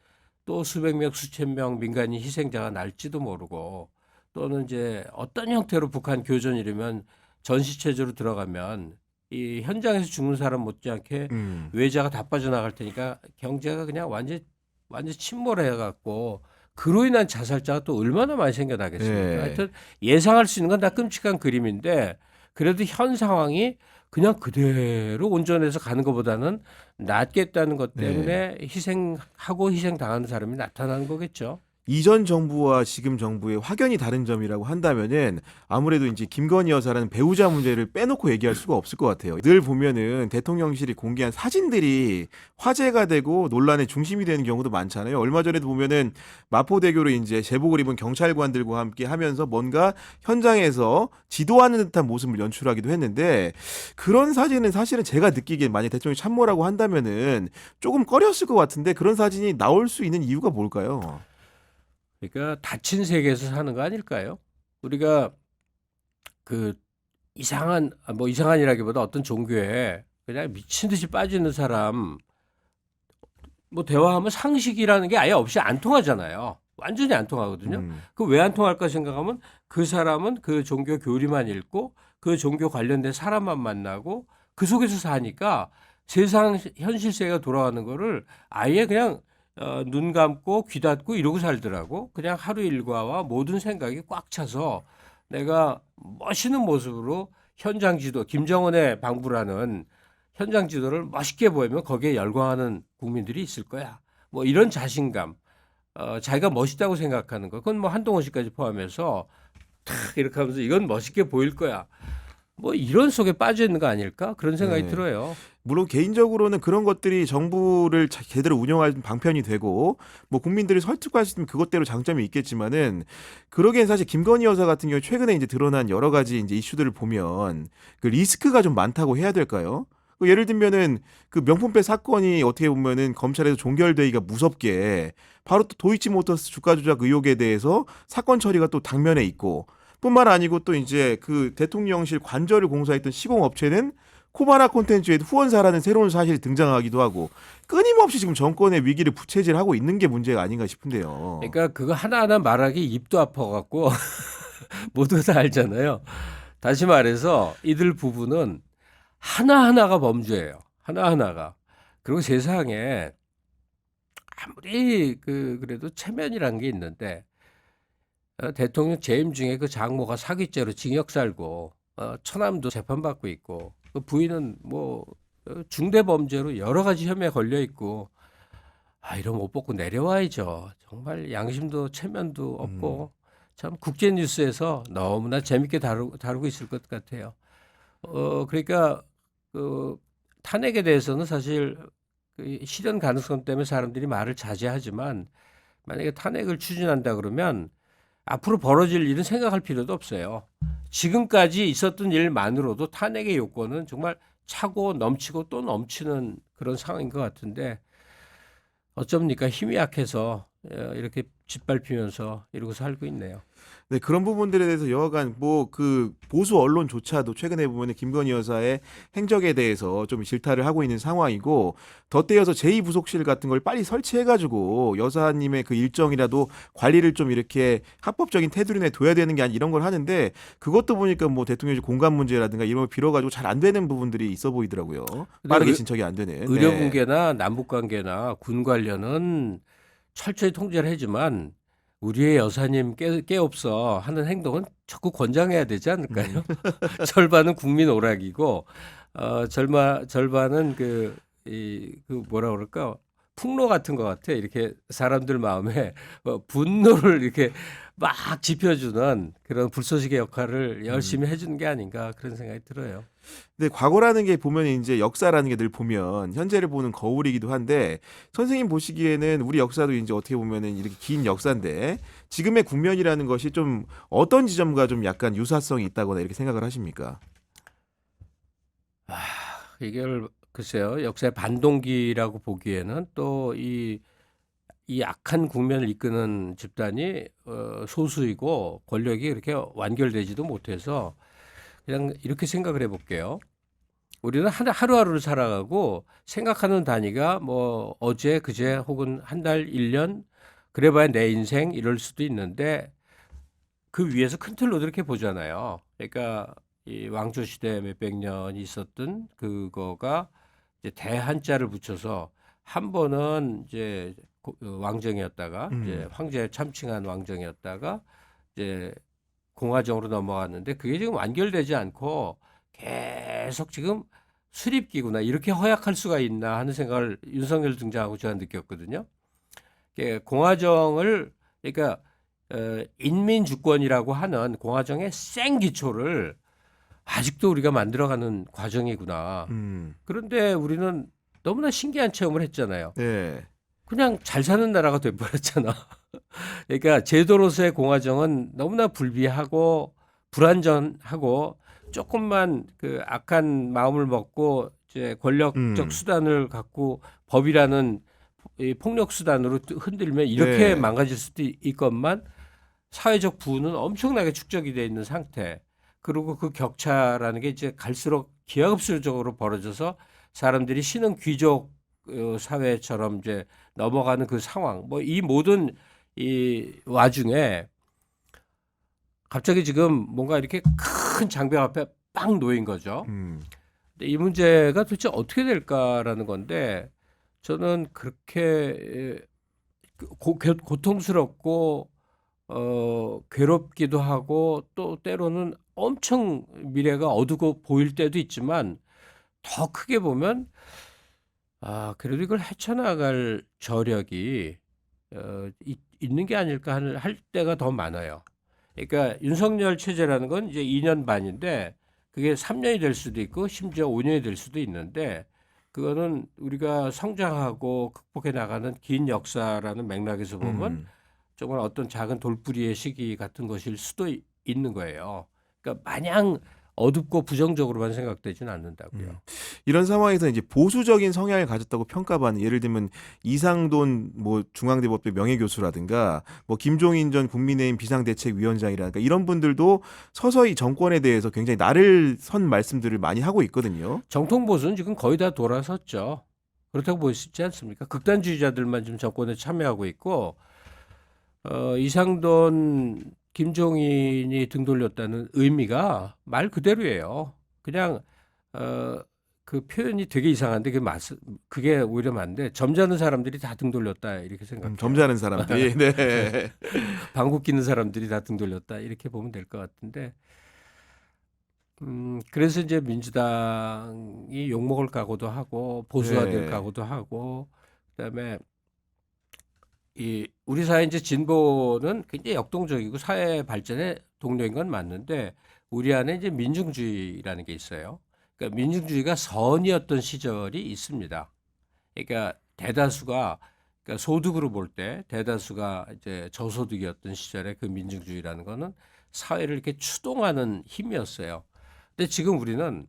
또 수백 명 수천 명 민간인 희생자가 날지도 모르고 또는 이제 어떤 형태로 북한 교전이라면 전시 체제로 들어가면 이 현장에서 죽는 사람 못지않게 외자가 다 빠져나갈 테니까 경제가 그냥 완전히 완전 침몰해갖고 그로 인한 자살자가 또 얼마나 많이 생겨나겠습니까? 네. 하여튼 예상할 수 있는 건 다 끔찍한 그림인데 그래도 현 상황이 그냥 그대로 온전해서 가는 것보다는 낫겠다는 것 때문에 희생하고 희생당하는 사람이 나타나는 거겠죠. 이전 정부와 지금 정부의 확연히 다른 점이라고 한다면은 아무래도 이제 김건희 여사라는 배우자 문제를 빼놓고 얘기할 수가 없을 것 같아요. 늘 보면은 대통령실이 공개한 사진들이 화제가 되고 논란의 중심이 되는 경우도 많잖아요. 얼마 전에도 보면은 마포대교로 이제 제복을 입은 경찰관들과 함께 하면서 뭔가 현장에서 지도하는 듯한 모습을 연출하기도 했는데 그런 사진은 사실은 제가 느끼기엔 만약 대통령이 참모라고 한다면은 조금 꺼렸을 것 같은데 그런 사진이 나올 수 있는 이유가 뭘까요? 그러니까 닫힌 세계에서 사는 거 아닐까요? 우리가 그 이상한이라기보다 어떤 종교에 그냥 미친 듯이 빠지는 사람 뭐 대화하면 상식이라는 게 아예 없이 안 통하잖아요. 완전히 안 통하거든요. 그 왜 안 통할까 생각하면 그 사람은 그 종교 교리만 읽고 그 종교 관련된 사람만 만나고 그 속에서 사니까 세상 현실 세계가 돌아가는 거를 아예 그냥 눈 감고 귀 닫고 이러고 살더라고. 그냥 하루 일과와 모든 생각이 꽉 차서 내가 멋있는 모습으로 현장 지도, 김정은의 방불하는 현장 지도를 멋있게 보이면 거기에 열광하는 국민들이 있을 거야. 뭐 이런 자신감, 자기가 멋있다고 생각하는 거. 그건 뭐 한동훈 씨까지 포함해서 탁 이렇게 하면서 이건 멋있게 보일 거야. 뭐 이런 속에 빠져 있는 거 아닐까? 그런 생각이 네. 들어요. 물론 개인적으로는 그런 것들이 정부를 제대로 운영할 방편이 되고 뭐 국민들이 설득할 수 있으면 그것대로 장점이 있겠지만은 그러기엔 사실 김건희 여사 같은 경우 최근에 이제 드러난 여러 가지 이제 이슈들을 보면 그 리스크가 좀 많다고 해야 될까요? 그 예를 들면은 그 명품백 사건이 어떻게 보면은 검찰에서 종결되기가 무섭게 바로 또 도이치모터스 주가 조작 의혹에 대해서 사건 처리가 또 당면에 있고 뿐만 아니고 또 이제 그 대통령실 관저를 공사했던 시공업체는 코바나 콘텐츠에 후원사라는 새로운 사실이 등장하기도 하고 끊임없이 지금 정권의 위기를 부채질하고 있는 게 문제가 아닌가 싶은데요. 그러니까 그거 하나하나 말하기 입도 아파갖고 모두 다 알잖아요. 다시 말해서 이들 부부는 하나하나가 범죄예요. 하나하나가. 그리고 세상에 아무리 그래도 체면이라는 게 있는데 대통령 재임 중에 그 장모가 사기죄로 징역 살고 처남도 재판받고 있고 그 부인은 뭐 중대 범죄로 여러 가지 혐의에 걸려 있고 이러면 옷 벗고 내려와야죠. 정말 양심도 체면도 없고 참 국제 뉴스에서 너무나 재밌게 다루고 있을 것 같아요. 그러니까 그 탄핵에 대해서는 사실 그 실현 가능성 때문에 사람들이 말을 자제하지만 만약에 탄핵을 추진한다 그러면 앞으로 벌어질 일은 생각할 필요도 없어요. 지금까지 있었던 일만으로도 탄핵의 요건은 정말 차고 넘치고 또 넘치는 그런 상황인 것 같은데 어쩝니까? 힘이 약해서 이렇게 짓밟히면서 이러고 살고 있네요. 네, 그런 부분들에 대해서 여하간 뭐 그 보수 언론조차도 최근에 보면은 김건희 여사의 행적에 대해서 좀 질타를 하고 있는 상황이고 덧대어서 제2부속실 같은 걸 빨리 설치해가지고 여사님의 그 일정이라도 관리를 좀 이렇게 합법적인 테두리 내 둬야 되는 게 아니 이런 걸 하는데 그것도 보니까 뭐 대통령실 공간 문제라든가 이런 걸 빌어가지고 잘 안 되는 부분들이 있어 보이더라고요. 빠르게 진척이 안 되는. 의료 네. 붕괴나 남북 관계나 군 관련은 철저히 통제를 하지만 우리의 여사님 깨없어 하는 행동은 자꾸 권장해야 되지 않을까요? 절반은 국민 오락이고 절반은 그 뭐라 그럴까 풍로 같은 것 같아. 이렇게 사람들 마음에 분노를 이렇게 막 지펴주는 그런 불쏘시개 역할을 열심히 해주는 게 아닌가 그런 생각이 들어요. 근데 과거라는 게 보면 이제 역사라는 게 늘 보면 현재를 보는 거울이기도 한데 선생님 보시기에는 우리 역사도 이제 어떻게 보면은 이렇게 긴 역사인데 지금의 국면이라는 것이 좀 어떤 지점과 좀 약간 유사성이 있다거나 이렇게 생각을 하십니까? 이걸 글쎄요 역사의 반동기라고 보기에는 또 이 악한 국면을 이끄는 집단이 소수이고 권력이 그렇게 완결되지도 못해서 그냥 이렇게 생각을 해볼게요. 우리는 하루하루를 살아가고 생각하는 단위가 뭐 어제, 그제 혹은 한 달, 1년 그래봐야 내 인생 이럴 수도 있는데 그 위에서 큰 틀로 이렇게 보잖아요. 그러니까 이 왕조 시대 몇백 년이 있었던 그거가 이제 대한자를 붙여서 한 번은 이제 왕정이었다가 이제 황제 참칭한 왕정이었다가 이제 공화정으로 넘어갔는데 그게 지금 완결되지 않고 계속 지금 수립기구나 이렇게 허약할 수가 있나 하는 생각을 윤석열 등장하고 제가 느꼈거든요. 공화정을 그러니까 인민 주권이라고 하는 공화정의 생 기초를 아직도 우리가 만들어가는 과정이구나. 그런데 우리는 너무나 신기한 체험을 했잖아요. 네. 그냥 잘 사는 나라가 돼버렸잖아. 그러니까 제도로서의 공화정은 너무나 불비하고 불안전하고 조금만 그 악한 마음을 먹고 이제 권력적 수단을 갖고 법이라는 이 폭력 수단으로 흔들면 이렇게 네. 망가질 수도 있건만 사회적 부는 엄청나게 축적이 돼 있는 상태. 그리고 그 격차라는 게 이제 갈수록 기하급수적으로 벌어져서 사람들이 신흥 귀족 사회처럼 이제 넘어가는 그 상황. 뭐 이 모든 이 와중에 갑자기 지금 뭔가 이렇게 큰 장벽 앞에 빵 놓인 거죠. 근데 이 문제가 도대체 어떻게 될까라는 건데 저는 그렇게 고통스럽고 괴롭기도 하고 또 때로는 엄청 미래가 어두워 보일 때도 있지만 더 크게 보면 그래도 이걸 헤쳐나갈 저력이 있는 게 아닐까 할 때가 더 많아요. 그러니까 윤석열 체제라는 건 이제 2년 반인데 그게 3년이 될 수도 있고 심지어 5년이 될 수도 있는데 그거는 우리가 성장하고 극복해 나가는 긴 역사라는 맥락에서 보면 정말 어떤 작은 돌뿌리의 시기 같은 것일 수도 있는 거예요. 그러니까 마냥 어둡고 부정적으로만 생각되지는 않는다고요. 이런 상황에서 이제 보수적인 성향을 가졌다고 평가받는 예를 들면 이상돈 뭐 중앙대법대 명예교수라든가 뭐 김종인 전 국민의힘 비상대책위원장이라든가 이런 분들도 서서히 정권에 대해서 굉장히 나를 선 말씀들을 많이 하고 있거든요. 정통 보수는 지금 거의 다 돌아섰죠. 그렇다고 볼 수 있지 않습니까? 극단주의자들만 지금 정권에 참여하고 있고 이상돈 김종인이 등 돌렸다는 의미가 말 그대로예요. 그냥 그 표현이 되게 이상한데 그게 오히려 맞는데 점잖은 사람들이 다 등 돌렸다 이렇게 생각해요. 점잖은 사람들이. 네. 방귀 뀌는 사람들이 다 등 돌렸다 이렇게 보면 될 것 같은데 그래서 이제 민주당이 욕먹을 각오도 하고 보수화될 네. 각오도 하고 그다음에 우리 사회 이제 진보는 굉장히 역동적이고 사회 발전의 동력인 건 맞는데 우리 안에 이제 민중주의라는 게 있어요. 그러니까 민중주의가 선이었던 시절이 있습니다. 그러니까 대다수가 그러니까 소득으로 볼 때 대다수가 이제 저소득이었던 시절에 그 민중주의라는 거는 사회를 이렇게 추동하는 힘이었어요. 근데 지금 우리는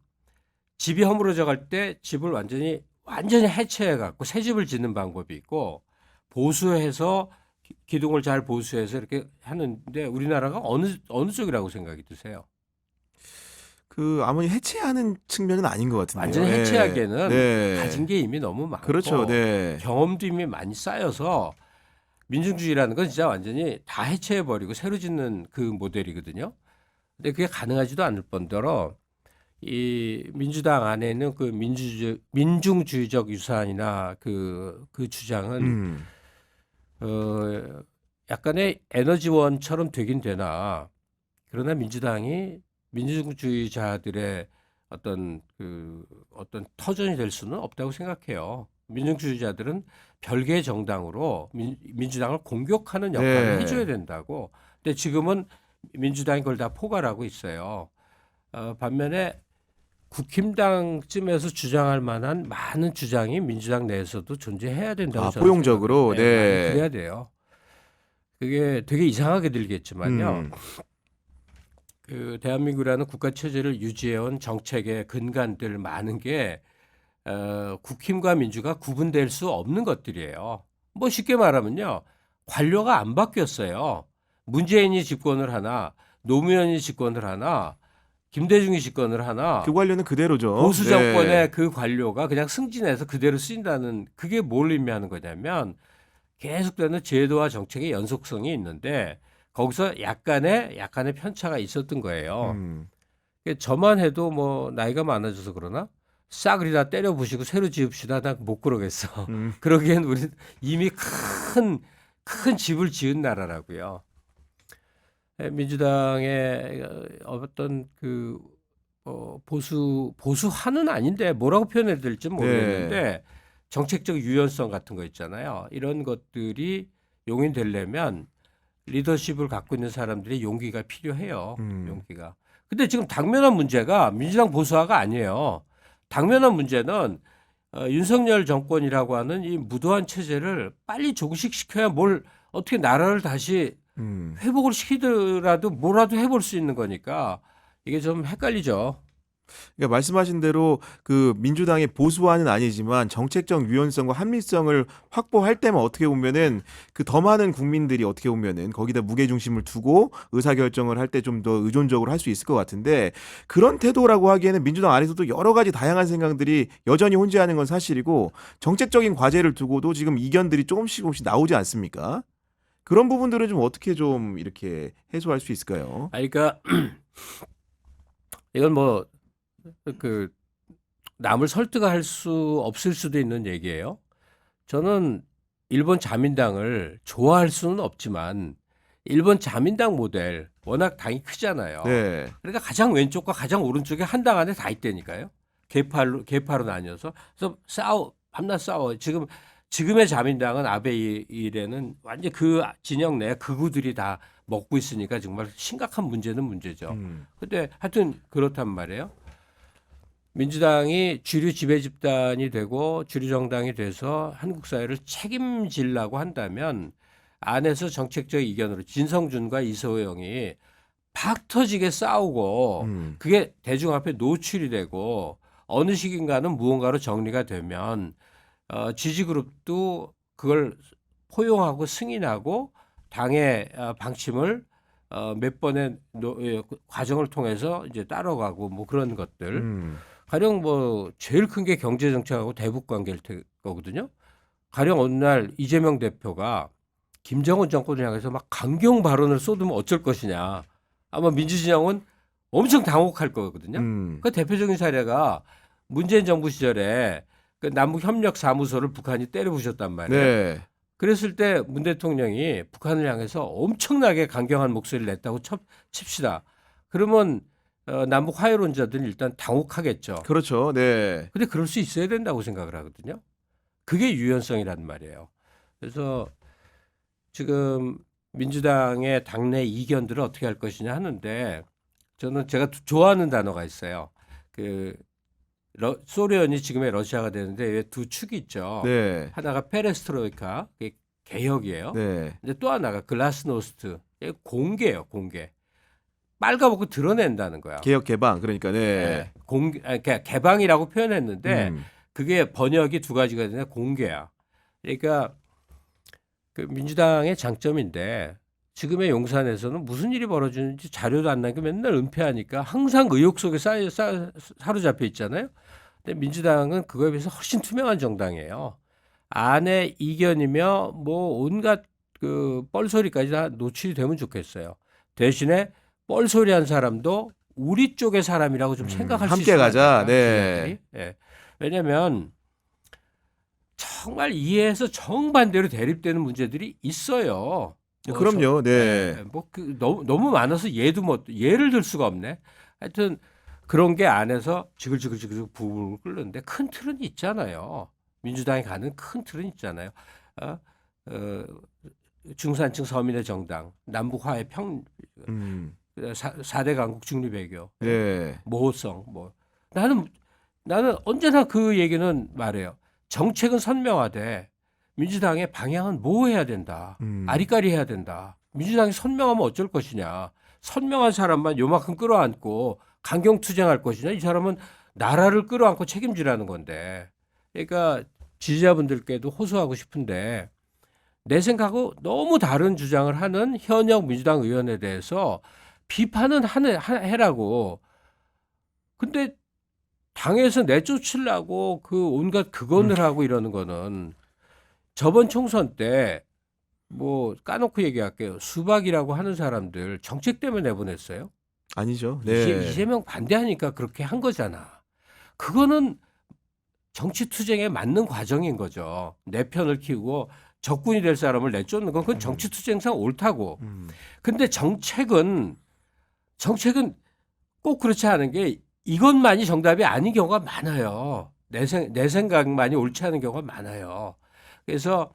집이 허물어져 갈 때 집을 완전히 해체해 갖고 새 집을 짓는 방법이 있고 보수해서 기둥을 잘 보수해서 이렇게 하는데 우리나라가 어느 쪽이라고 생각이 드세요? 그 아무리 해체하는 측면은 아닌 것 같은데요. 완전히 네. 해체하기에는 네. 가진 게 이미 너무 많고 그렇죠. 네. 경험도 이미 많이 쌓여서 민중주의라는 건 진짜 완전히 다 해체해버리고 새로 짓는 그 모델이거든요. 근데 그게 가능하지도 않을 뿐더러 이 민주당 안에 있는 그 민중주의적 유산이나 그 주장은 약간의 에너지원처럼 되긴 되나 그러나 민주당이 민중주의자들의 어떤 터전이 될 수는 없다고 생각해요. 민중주의자들은 별개의 정당으로 민주당을 공격하는 역할을 네. 해줘야 된다고. 근데 지금은 민주당이 그걸 다 포괄하고 있어요. 반면에 국힘당쯤에서 주장할 만한 많은 주장이 민주당 내에서도 존재해야 된다고 저는 포용적으로. 생각해요. 네, 많이 네. 그래야 돼요. 그게 되게 이상하게 들리겠지만요. 그 대한민국이라는 국가 체제를 유지해온 정책의 근간들 많은 게 국힘과 민주가 구분될 수 없는 것들이에요. 뭐 쉽게 말하면요. 관료가 안 바뀌었어요. 문재인이 집권을 하나 노무현이 집권을 하나 김대중이 집권을 하나 그 관료는 그대로죠. 보수 정권의 네. 그 관료가 그냥 승진해서 그대로 쓰인다는 그게 뭘 의미하는 거냐면 계속되는 제도와 정책의 연속성이 있는데 거기서 약간의 편차가 있었던 거예요. 저만 해도 뭐 나이가 많아져서 그러나 싸그리 다 때려 부시고 새로 지읍시다. 난 못 그러겠어. 음. 그러기엔 우리 이미 큰 집을 지은 나라라고요. 민주당의 어떤 그 보수화는 아닌데 뭐라고 표현해야 될지 모르겠는데 정책적 유연성 같은 거 있잖아요. 이런 것들이 용인되려면 리더십을 갖고 있는 사람들이 용기가 필요해요. 용기가. 근데 지금 당면한 문제가 민주당 보수화가 아니에요. 당면한 문제는 윤석열 정권이라고 하는 이 무도한 체제를 빨리 종식시켜야 뭘 어떻게 나라를 다시 회복을 시키더라도 뭐라도 해볼 수 있는 거니까 이게 좀 헷갈리죠. 그러니까 말씀하신 대로 그 민주당의 보수화는 아니지만 정책적 유연성과 합리성을 확보할 때만 어떻게 보면은 그 더 많은 국민들이 어떻게 보면은 거기다 무게 중심을 두고 의사 결정을 할 때 좀 더 의존적으로 할 수 있을 것 같은데 그런 태도라고 하기에는 민주당 안에서도 여러 가지 다양한 생각들이 여전히 혼재하는 건 사실이고 정책적인 과제를 두고도 지금 이견들이 조금씩 나오지 않습니까? 그런 부분들은 좀 어떻게 좀 이렇게 해소할 수 있을까요? 그러니까 이건 뭐 그 남을 설득할 수 없을 수도 있는 얘기예요. 저는 일본 자민당을 좋아할 수는 없지만 일본 자민당 모델 워낙 당이 크잖아요. 네. 그러니까 가장 왼쪽과 가장 오른쪽에 한 당 안에 다 있다니까요. 계파로 나뉘어서 그래서 밤낮 싸워. 지금의 자민당은 아베 일에는 완전 그 진영 내 극우들이 다 먹고 있으니까 정말 심각한 문제는 문제죠. 근데 하여튼 그렇단 말이에요. 민주당이 주류 지배 집단이 되고 주류 정당이 돼서 한국 사회를 책임지려고 한다면 안에서 정책적 이견으로 진성준과 이소영이 박 터지게 싸우고 그게 대중 앞에 노출이 되고 어느 시기인가는 무언가로 정리가 되면 지지그룹도 그걸 포용하고 승인하고 당의 방침을 몇 번의 과정을 통해서 이제 따라가고 뭐 그런 것들. 가령 뭐 제일 큰 게 경제 정책하고 대북 관계일 거거든요. 가령 어느 날 이재명 대표가 김정은 정권을 향해서 막 강경 발언을 쏟으면 어쩔 것이냐. 아마 민주진영은 엄청 당혹할 거거든요. 그 대표적인 사례가 문재인 정부 시절에 그 남북협력사무소를 북한이 때려 부셨단 말이에요. 네. 그랬을 때 문 대통령이 북한을 향해서 엄청나게 강경한 목소리를 냈다고 칩시다. 그러면 남북 화해론자들은 일단 당혹하겠죠. 그렇죠. 네. 근데 그럴 수 있어야 된다고 생각을 하거든요. 그게 유연성이란 말이에요. 그래서 지금 민주당의 당내 이견들을 어떻게 할 것이냐 하는데 저는 제가 좋아하는 단어가 있어요. 소련이 지금의 러시아가 되는데 왜 두 축이 있죠. 네. 하나가 페레스트로이카, 그게 개혁이에요. 네. 근데 또 하나가 글라스노스트, 공개예요, 공개. 빨가벗고 드러낸다는 거야. 개혁 개방 그러니까 네. 그러니까 개방이라고 표현했는데 그게 번역이 두 가지가 되는데 공개야. 그러니까 그 민주당의 장점인데 지금의 용산에서는 무슨 일이 벌어지는지 자료도 안 나게 맨날 은폐하니까 항상 의혹 속에 사로잡혀 있잖아요. 근데 민주당은 그거에 비해서 훨씬 투명한 정당이에요. 안에 이견이며 뭐 온갖 그 뻘소리까지 다 노출이 되면 좋겠어요. 대신에 뻘소리한 사람도 우리 쪽의 사람이라고 좀 생각할 수 함께 있어야 가자. 될까, 네. 예. 왜냐하면 정말 이해해서 정반대로 대립되는 문제들이 있어요. 그럼요. 네. 너무 많아서 예를 들 수가 없네. 하여튼 그런 게 안에서 지글지글 부부를 끓는데 큰 틀은 있잖아요. 민주당이 가는 큰 틀은 있잖아요. 중산층 서민의 정당, 남북 화해 4대 강국 중립외교, 네. 모호성 뭐 나는 언제나 그 얘기는 말해요. 정책은 선명하되 민주당의 방향은 모호해야 된다. 아리까리 해야 된다. 민주당이 선명하면 어쩔 것이냐. 선명한 사람만 요만큼 끌어안고 강경투쟁할 것이냐. 이 사람은 나라를 끌어안고 책임지라는 건데. 그러니까 지지자분들께도 호소하고 싶은데 내 생각하고 너무 다른 주장을 하는 현역 민주당 의원에 대해서 비판은 해라고. 근데 당에서 내쫓으려고 그 온갖 극언을 하고 이러는 거는 저번 총선 때 뭐 까놓고 얘기할게요. 수박이라고 하는 사람들 정책 때문에 내보냈어요. 아니죠. 네. 이재명 반대하니까 그렇게 한 거잖아. 그거는 정치 투쟁에 맞는 과정인 거죠. 내 편을 키우고 적군이 될 사람을 내쫓는 건 그건 정치 투쟁상 옳다고. 근데 정책은 꼭 그렇지 않은 게 이것만이 정답이 아닌 경우가 많아요. 내 생각만이 옳지 않은 경우가 많아요. 그래서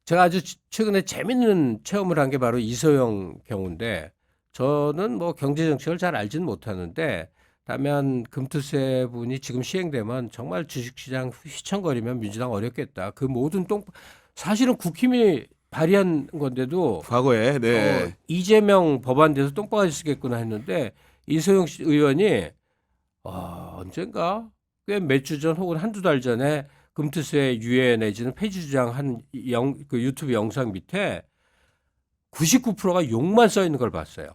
제가 아주 최근에 재밌는 체험을 한 게 바로 이소영 경우인데 저는 뭐 경제 정책을 잘 알지는 못하는데 다만 금투세 분이 지금 시행되면 정말 주식시장 휘청거리면 민주당 어렵겠다. 그 모든 사실은 국힘이 발의한 건데도 과거에 네. 이재명 법안돼서 똥바가지 쓰겠구나 했는데 이소영 의원이 언젠가 꽤 몇 주 전 혹은 한두 달 전에 금투세 유예 내지는 폐지 주장한 그 유튜브 영상 밑에 99%가 욕만 써 있는 걸 봤어요.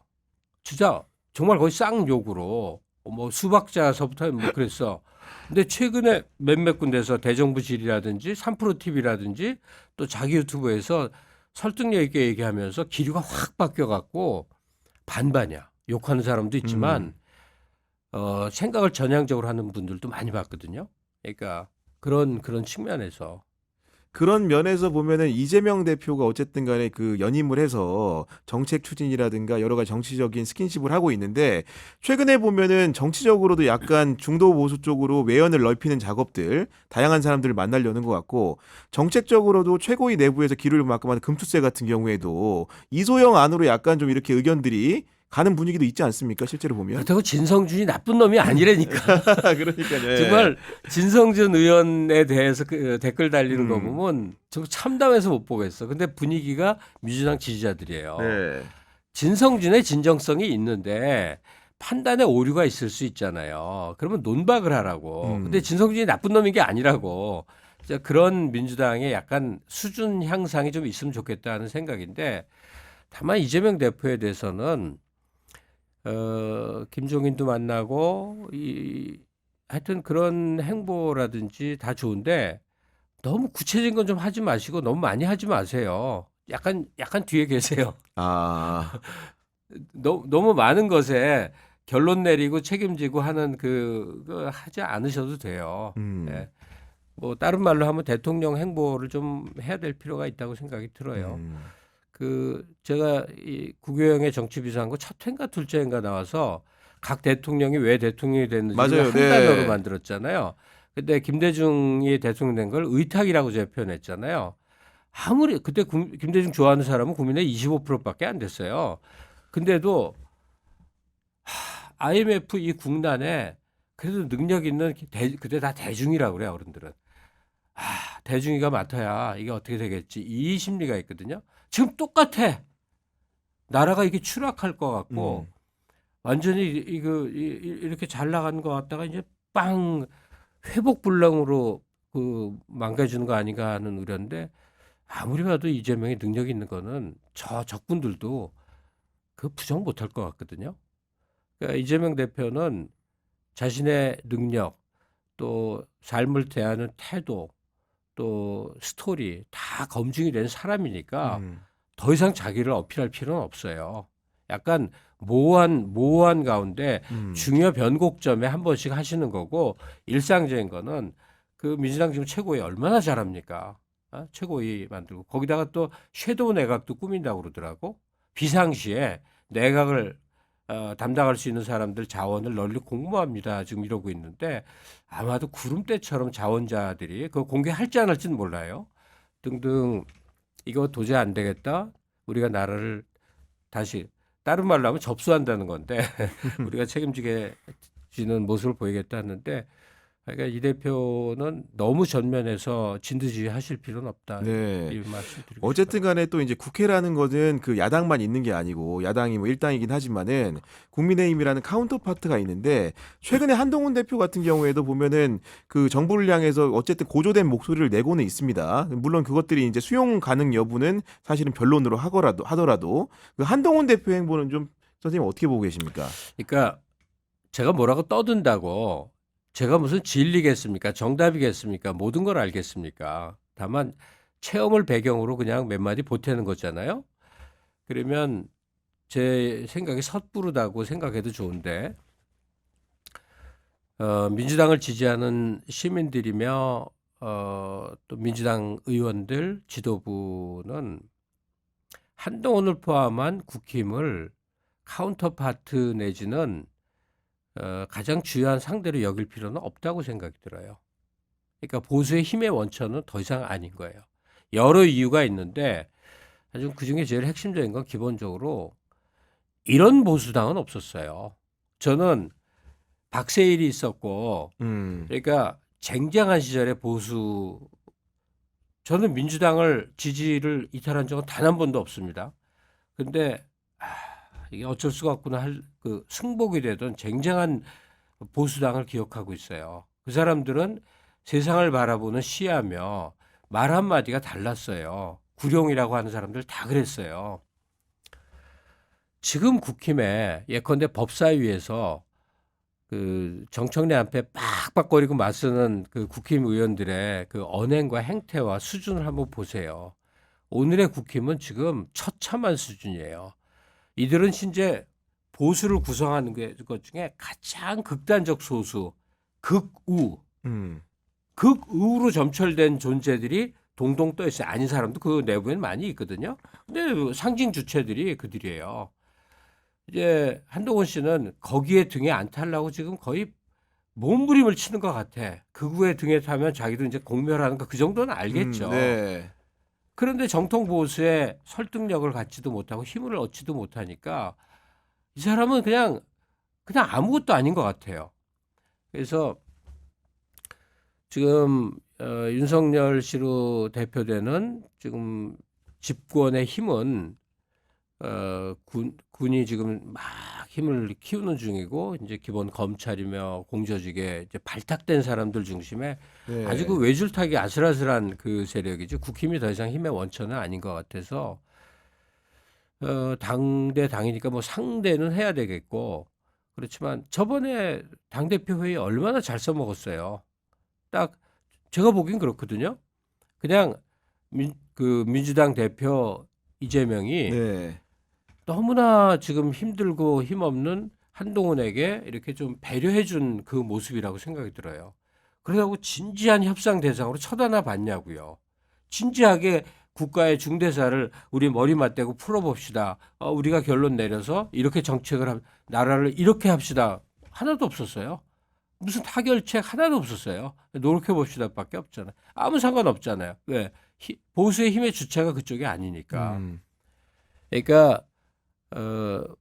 진짜 정말 거의 쌍욕으로 뭐 수박자서부터 뭐 그랬어. 근데 최근에 몇몇 군데서 대정부 질이라든지 3프로 TV라든지 또 자기 유튜브에서 설득력 있게 얘기하면서 기류가 확 바뀌어갖고 반반이야. 욕하는 사람도 있지만 생각을 전향적으로 하는 분들도 많이 봤거든요. 그러니까 그런 측면에서 그런 면에서 보면은 이재명 대표가 어쨌든 간에 그 연임을 해서 정책 추진이라든가 여러 가지 정치적인 스킨십을 하고 있는데 최근에 보면은 정치적으로도 약간 중도 보수 쪽으로 외연을 넓히는 작업들 다양한 사람들을 만나려는 것 같고 정책적으로도 최고위 내부에서 기류를 막고 하는 금투세 같은 경우에도 이소영 안으로 약간 좀 이렇게 의견들이 가는 분위기도 있지 않습니까? 실제로 보면. 그렇다고 진성준이 나쁜 놈이 아니라니까. 그러니까요. 예. 정말 진성준 의원에 대해서 그 댓글 달리는 거 보면 정말 참담해서 못 보겠어. 근데 분위기가 민주당 지지자들이에요. 네. 진성준의 진정성이 있는데 판단에 오류가 있을 수 있잖아요. 그러면 논박을 하라고. 근데 진성준이 나쁜 놈인 게 아니라고. 진짜 그런 민주당의 약간 수준 향상이 좀 있으면 좋겠다는 생각인데 다만 이재명 대표에 대해서는 김종인도 만나고 하여튼 그런 행보라든지 다 좋은데 너무 구체적인 건 좀 하지 마시고 너무 많이 하지 마세요. 약간 뒤에 계세요. 아. 너무 많은 것에 결론 내리고 책임지고 하는 그거 하지 않으셔도 돼요. 예. 뭐 다른 말로 하면 대통령 행보를 좀 해야 될 필요가 있다고 생각이 들어요. 그 제가 이 구교영의 정치비상고 첫 회인가 둘째 회인가 나와서 각 대통령이 왜 대통령이 됐는지를 맞아요. 한 네. 단어로 만들었잖아요. 근데 김대중이 대통령 된 걸 의탁이라고 제가 표현했잖아요. 아무리 그때 김대중 좋아하는 사람은 국민의 25%밖에 안 됐어요. 근데도 IMF 이 국난에 그래도 능력 있는 그때 다 대중이라고 그래요, 어른들은. 대중이가 맡아야 이게 어떻게 되겠지. 이 심리가 있거든요. 지금 똑같아. 나라가 이게 추락할 것 같고 완전히 이렇게 잘 나가는 것 같다가 이제 빵 회복 불능으로 그 망가지는 거 아닌가 하는 우려인데 아무리 봐도 이재명이 능력 있는 거는 저 적군들도 그 부정 못할 것 같거든요. 그러니까 이재명 대표는 자신의 능력 또 삶을 대하는 태도 또 스토리 다 검증이 된 사람이니까 더 이상 자기를 어필할 필요는 없어요. 약간 모호한 가운데 중요 변곡점에 한 번씩 하시는 거고 일상적인 거는 그 민주당 지금 최고위 얼마나 잘합니까? 최고위 만들고 거기다가 또 섀도우 내각도 꾸민다고 그러더라고. 비상시에 내각을 담당할 수 있는 사람들 자원을 널리 공모합니다. 지금 이러고 있는데 아마도 구름대처럼 자원자들이 그거 공개할지 안 할지는 몰라요. 등등 이거 도저히 안 되겠다. 우리가 나라를 다시 다른 말로 하면 접수한다는 건데 우리가 책임지는 모습을 보이겠다 하는데 그러니까 이 대표는 너무 전면에서 진두지휘 하실 필요는 없다. 네. 이 말씀 드리고 어쨌든 간에 또 이제 국회라는 것은 그 야당만 있는 게 아니고 야당이 뭐 일당이긴 하지만은 국민의힘이라는 카운터파트가 있는데 최근에 한동훈 대표 같은 경우에도 보면은 그 정부를 향해서 어쨌든 고조된 목소리를 내고는 있습니다. 물론 그것들이 이제 수용 가능 여부는 사실은 변론으로 하더라도 그 한동훈 대표 행보는 좀 선생님 어떻게 보고 계십니까? 그러니까 제가 뭐라고 떠든다고 제가 무슨 진리겠습니까? 정답이겠습니까? 모든 걸 알겠습니까? 다만 체험을 배경으로 그냥 몇 마디 보태는 거잖아요. 그러면 제 생각이 섣부르다고 생각해도 좋은데 민주당을 지지하는 시민들이며 또 민주당 의원들 지도부는 한동훈을 포함한 국힘을 카운터파트 내지는 가장 주요한 상대로 여길 필요는 없다고 생각이 들어요. 그러니까 보수의 힘의 원천은 더 이상 아닌 거예요. 여러 이유가 있는데 아주 그중에 제일 핵심적인 건 기본적으로 이런 보수당은 없었어요. 저는 박세일이 있었고 그러니까 쟁쟁한 시절에 보수 저는 민주당을 지지를 이탈한 적은 단 한 번도 없습니다. 근데 이게 어쩔 수가 없구나 할 그 승복이 되던 쟁쟁한 보수당을 기억하고 있어요. 그 사람들은 세상을 바라보는 시야며 말 한마디가 달랐어요. 구룡이라고 하는 사람들 다 그랬어요. 지금 국힘에 예컨대 법사위에서 그 정청래 앞에 빡빡거리고 맞서는 그 국힘 의원들의 그 언행과 행태와 수준을 한번 보세요. 오늘의 국힘은 지금 처참한 수준이에요. 이들은 실제 보수를 구성하는 것 중에 가장 극단적 소수, 극우, 극우로 점철된 존재들이 동동 떠 있어요. 아닌 사람도 그 내부에는 많이 있거든요. 근데 상징 주체들이 그들이에요. 이제 한동훈 씨는 거기에 등에 안 타려고 지금 거의 몸부림을 치는 것 같아. 극우의 등에 타면 자기도 이제 공멸하는 거 그 정도는 알겠죠. 네. 그런데 정통 보수의 설득력을 갖지도 못하고 힘을 얻지도 못하니까 이 사람은 그냥 아무것도 아닌 것 같아요. 그래서 지금 윤석열 씨로 대표되는 지금 집권의 힘은 군이 지금 막 힘을 키우는 중이고 이제 기본 검찰이며 공조직에 이제 발탁된 사람들 중심에 네. 아주 그 외줄타기 아슬아슬한 그 세력이죠. 국힘이 더 이상 힘의 원천은 아닌 것 같아서 당대 당이니까 뭐 상대는 해야 되겠고 그렇지만 저번에 당대표 회의 얼마나 잘 써먹었어요. 딱 제가 보기엔 그렇거든요. 그냥 민주당 대표 이재명이 네. 너무나 지금 힘들고 힘없는 한동훈에게 이렇게 좀 배려해 준 그 모습이라고 생각이 들어요. 그러다고 진지한 협상 대상으로 쳐다나 봤냐고요. 진지하게 국가의 중대사를 우리 머리 맞대고 풀어봅시다. 우리가 결론 내려서 이렇게 정책을 나라를 이렇게 합시다. 하나도 없었어요. 무슨 타결책 하나도 없었어요. 노력해 봅시다밖에 없잖아요. 아무 상관없잖아요. 왜? 보수의 힘의 주체가 그쪽이 아니니까. 그러니까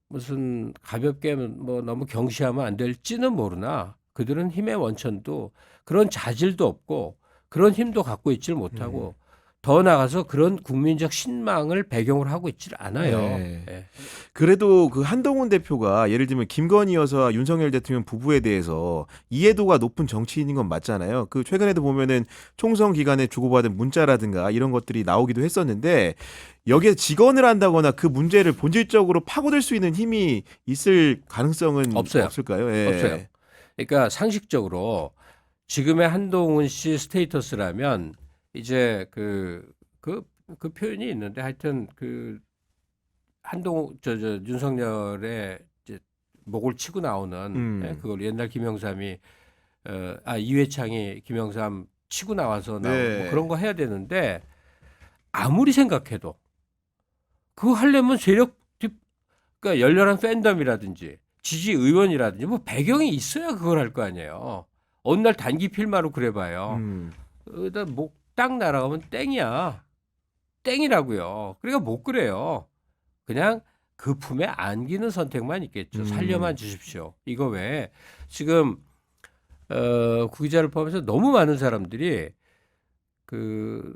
무슨 가볍게 뭐 너무 경시하면 안 될지는 모르나 그들은 힘의 원천도 그런 자질도 없고 그런 힘도 갖고 있지를 못하고 더 나아가서 그런 국민적 신망을 배경으로 하고 있질 않아요. 네. 네. 그래도 그 한동훈 대표가 예를 들면 김건희 여사와 윤석열 대통령 부부에 대해서 이해도가 높은 정치인인 건 맞잖아요. 그 최근에도 보면은 총선 기간에 주고받은 문자라든가 이런 것들이 나오기도 했었는데 여기에 직언을 한다거나 그 문제를 본질적으로 파고들 수 있는 힘이 있을 가능성은 없어요. 없을까요? 예. 없어요. 그러니까 상식적으로 지금의 한동훈 씨 스테이터스라면 이제 그 표현이 있는데 하여튼 그 한동훈 윤석열의 이제 목을 치고 나오는 예, 그걸 옛날 김영삼이 이회창이 김영삼 치고 나와서 네. 뭐 그런 거 해야 되는데 아무리 생각해도 그거 하려면 그러니까 열렬한 팬덤이라든지 지지 의원이라든지 뭐 배경이 있어야 그걸 할 거 아니에요. 어느 날 단기 필마로 그래봐요. 그러다 목 딱 날아가면 땡이야. 땡이라고요. 그러니까 못 그래요. 그냥 그 품에 안기는 선택만 있겠죠. 살려만 주십시오. 이거 외에 지금 구기자를 포함해서 너무 많은 사람들이 그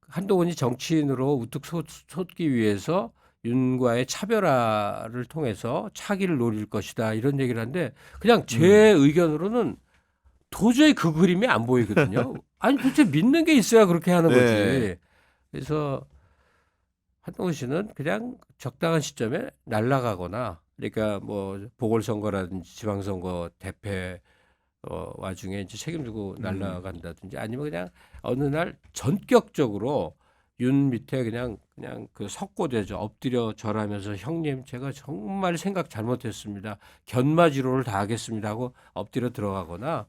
한동훈이 정치인으로 우뚝 솟기 위해서 윤과의 차별화를 통해서 차기를 노릴 것이다 이런 얘기를 하는데 그냥 제 의견으로는 도저히 그 그림이 안 보이거든요. 아니 도대체 믿는 게 있어야 그렇게 하는 거지. 네. 그래서 한동훈 씨는 그냥 적당한 시점에 날아가거나 그러니까 뭐 보궐선거라든지 지방선거 대패 와중에 이제 책임지고 날아간다든지 아니면 그냥 어느 날 전격적으로 윤 밑에 그냥 그 석고대죠. 엎드려 절하면서 형님 제가 정말 생각 잘못했습니다. 견마지로를 다 하겠습니다 하고 엎드려 들어가거나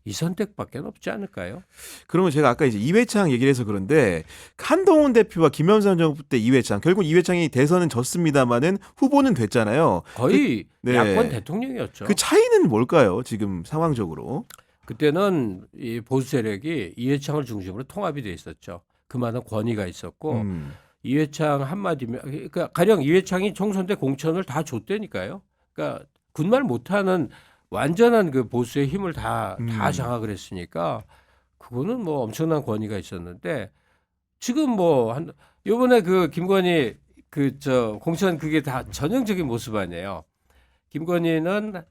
이 선택밖에 없지 않을까요? 그러면 제가 아까 이제 이회창 얘기를 해서 그런데 한동훈 대표와 김영삼 정부 때 이회창 결국 이회창이 대선은 졌습니다마는 후보는 됐잖아요. 거의 네. 야권 대통령이었죠. 그 차이는 뭘까요? 지금 상황적으로. 그때는 이 보수 세력이 이회창을 중심으로 통합이 돼 있었죠. 그만한 권위가 있었고 이회창 한마디면 그러니까 가령 이회창이 총선 때 공천을 다 줬다니까요. 그러니까 군말 못하는 완전한 그 보수의 힘을 다 장악을 했으니까 그거는 뭐 엄청난 권위가 있었는데 지금 뭐 한 요번에 그 김건희 그 저 공천 그게 다 전형적인 모습 아니에요. 김건희는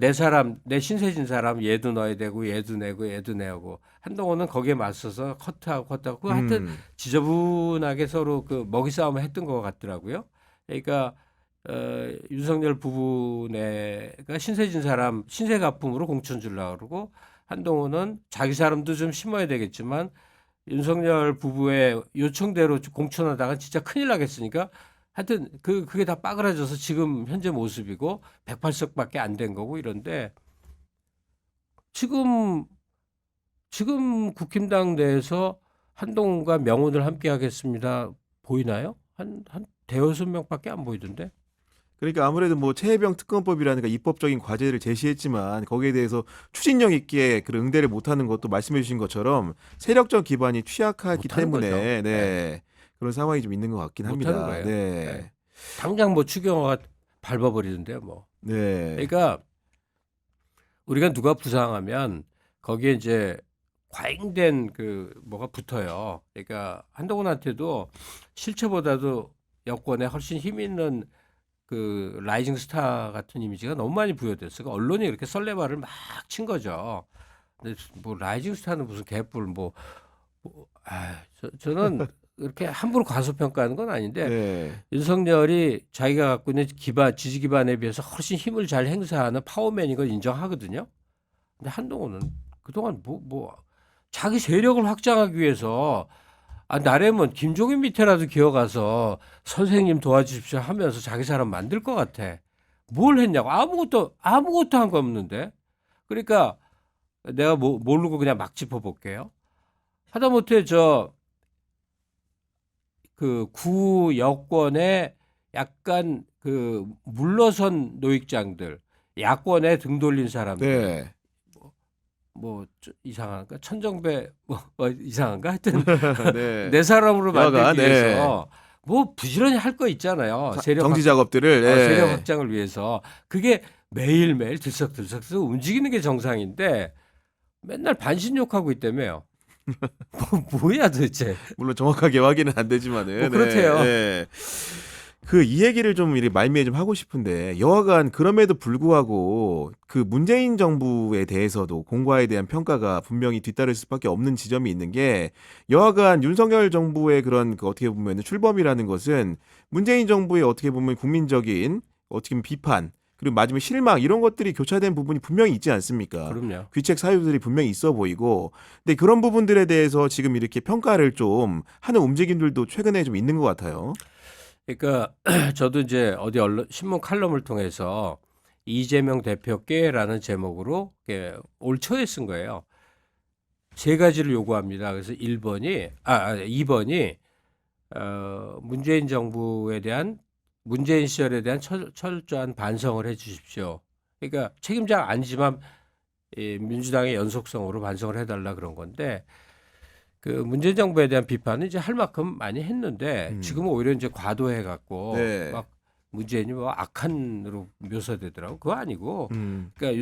내 사람, 내 신세진 사람 얘도 넣어야 되고 얘도 내고 얘도 내고 한동훈은 거기에 맞서서 커트하고 그거 하여튼 지저분하게 서로 그 먹이 싸움을 했던 것 같더라고요. 그러니까 윤석열 부부네가 신세진 사람 신세가품으로 공천 주려고 그러고 한동훈은 자기 사람도 좀 심어야 되겠지만 윤석열 부부의 요청대로 공천하다가 진짜 큰일 나겠으니까 하여튼 그게 다 빠그라져서 지금 현재 모습이고 108석밖에 안 된 거고 이런데 지금 국힘당 내에서 한동훈과 명운을 함께 하겠습니다. 보이나요? 한 대여섯 명밖에 안 보이던데. 그러니까 아무래도 뭐 최혜병 특검법이라든가 입법적인 과제를 제시했지만 거기에 대해서 추진력 있게 그 응대를 못하는 것도 말씀해 주신 것처럼 세력적 기반이 취약하기 때문에 거죠. 네. 그런 상황이 좀 있는 것 같긴 합니다. 못하는 거예요. 네. 네. 당장 뭐 추경호가 밟아버리던데요. 뭐. 네. 그러니까 우리가 누가 부상하면 거기에 이제 과잉된 그 뭐가 붙어요. 그러니까 한동훈한테도 실체보다도 여권에 훨씬 힘 있는 그 라이징 스타 같은 이미지가 너무 많이 부여됐어요. 그러니까 언론이 이렇게 썰레발을 막 친 거죠. 근데 뭐 라이징 스타는 무슨 개뿔 저는 이렇게 함부로 과소평가하는 건 아닌데 네. 윤석열이 자기가 갖고 있는 지지 기반에 비해서 훨씬 힘을 잘 행사하는 파워맨인 걸 인정하거든요. 근데 한동훈은 그동안 자기 세력을 확장하기 위해서 나라면 김종인 밑에라도 기어가서 선생님 도와주십시오 하면서 자기 사람 만들 것 같아. 뭘 했냐고 아무것도 한 거 없는데. 그러니까 내가 모르고 그냥 막 짚어볼게요. 하다못해 그 구 여권의 약간 그 물러선 노익장들, 야권에 등 돌린 사람들. 네. 이상한가? 천정배 이상한가? 하여튼 네. 내 사람으로 여하간, 만들기 위해서 뭐 부지런히 할 거 있잖아요. 정치 작업들을 세력 확장을 위해서 그게 매일매일 들썩들썩 움직이는 게 정상인데 맨날 반신욕하고 있다며요. 뭐야 도대체. 물론 정확하게 확인은 안 되지만은 그렇대요. 네. 그 이 얘기를 좀 이렇게 말미에 좀 하고 싶은데 여하간 그럼에도 불구하고 그 문재인 정부에 대해서도 공과에 대한 평가가 분명히 뒤따를 수밖에 없는 지점이 있는 게 여하간 윤석열 정부의 그런 그 어떻게 보면 출범이라는 것은 문재인 정부의 어떻게 보면 국민적인 어떻게 보면 비판 그리고 마지막에 실망 이런 것들이 교차된 부분이 분명히 있지 않습니까? 그럼요. 귀책 사유들이 분명히 있어 보이고 근데 그런 부분들에 대해서 지금 이렇게 평가를 좀 하는 움직임들도 최근에 좀 있는 것 같아요. 그러니까 저도 이제 어디 언론 신문 칼럼을 통해서 이재명 대표께라는 제목으로 올 초에 쓴 거예요. 세 가지를 요구합니다. 그래서 2번이 문재인 정부에 대한 문재인 시절에 대한 철저한 반성을 해 주십시오. 그러니까 책임자 아니지만 민주당의 연속성으로 반성을 해달라 그런 건데 그 문재인 정부에 대한 비판은 이제 할 만큼 많이 했는데 지금은 오히려 이제 과도해 갖고 네. 막 문재인이 뭐 악한으로 묘사되더라고. 그거 아니고 그러니까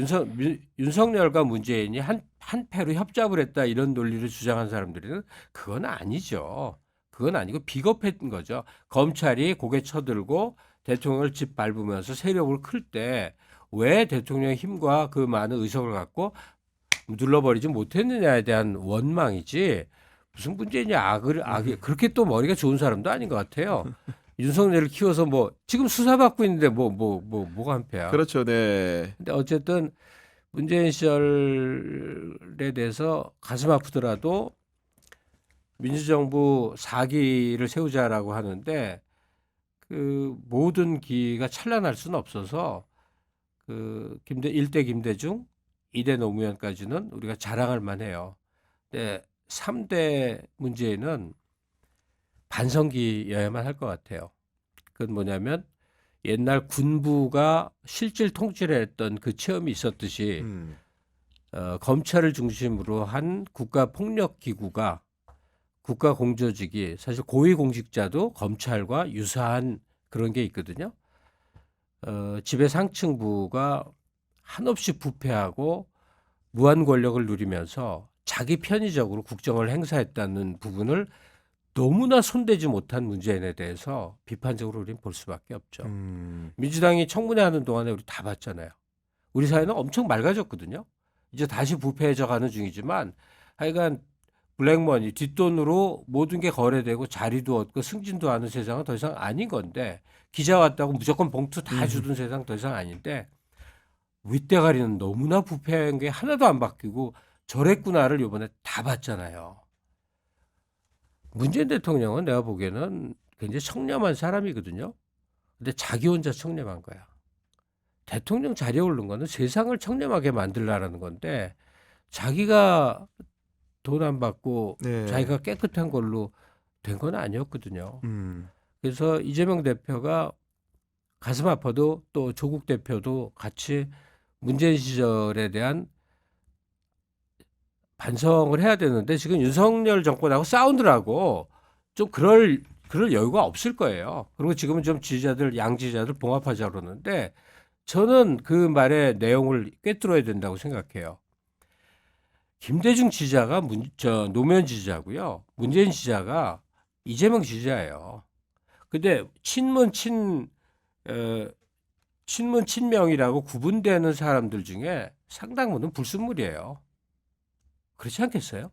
윤석열과 문재인이 한 패로 협잡을 했다 이런 논리를 주장한 사람들은 그건 아니죠. 그건 아니고 비겁했던 거죠. 검찰이 고개 쳐들고 대통령을 짓밟으면서 세력을 클 때 왜 대통령의 힘과 그 많은 의석을 갖고 눌러버리지 못했느냐에 대한 원망이지 무슨 문재인이 악이 그렇게 또 머리가 좋은 사람도 아닌 것 같아요. 윤석열을 키워서 지금 수사받고 있는데 뭐가 한패야. 그렇죠. 네. 근데 어쨌든 문재인 시절에 대해서 가슴 아프더라도 민주정부 4기를 세우자라고 하는데 그 모든 기가 찬란할 수는 없어서 그 1대 김대중, 2대 노무현까지는 우리가 자랑할 만해요. 근데 3대 문제는 반성기여야만 할 것 같아요. 그건 뭐냐면 옛날 군부가 실질 통치를 했던 그 체험이 있었듯이 검찰을 중심으로 한 국가폭력기구가 국가공조직이 사실 고위공직자도 검찰과 유사한 그런 게 있거든요. 지배 상층부가 한없이 부패하고 무한 권력을 누리면서 자기 편의적으로 국정을 행사했다는 부분을 너무나 손대지 못한 문재인에 대해서 비판적으로 우리는 볼 수밖에 없죠. 민주당이 청문회 하는 동안에 우리 다 봤잖아요. 우리 사회는 엄청 맑아졌거든요. 이제 다시 부패해져 가는 중이지만 하여간 블랙머니 뒷돈으로 모든 게 거래되고 자리도 얻고 승진도 하는 세상은 더 이상 아닌 건데 기자 왔다고 무조건 봉투 다 주던 세상 더 이상 아닌데 윗대가리는 너무나 부패한 게 하나도 안 바뀌고 저랬구나를 이번에 다 봤잖아요. 문재인 대통령은 내가 보기에는 굉장히 청렴한 사람이거든요. 근데 자기 혼자 청렴한 거야. 대통령 자리에 오른 거는 세상을 청렴하게 만들라는 건데 자기가 돈 안 받고 네. 자기가 깨끗한 걸로 된 건 아니었거든요. 음. 그래서 이재명 대표가 가슴 아파도 또 조국 대표도 같이 문재인 시절에 대한 반성을 해야 되는데 지금 윤석열 정권하고 사운드라고 좀 그럴 여유가 없을 거예요. 그리고 지금은 좀 지지자들 양지자들 봉합하자 그러는데 저는 그 말의 내용을 꿰뚫어야 된다고 생각해요. 김대중 지지자가 노무현 지지자고요. 문재인 지지자가 이재명 지지자예요. 근데 친문 친명이라고 구분되는 사람들 중에 상당 부분 불순물이에요. 그렇지 않겠어요?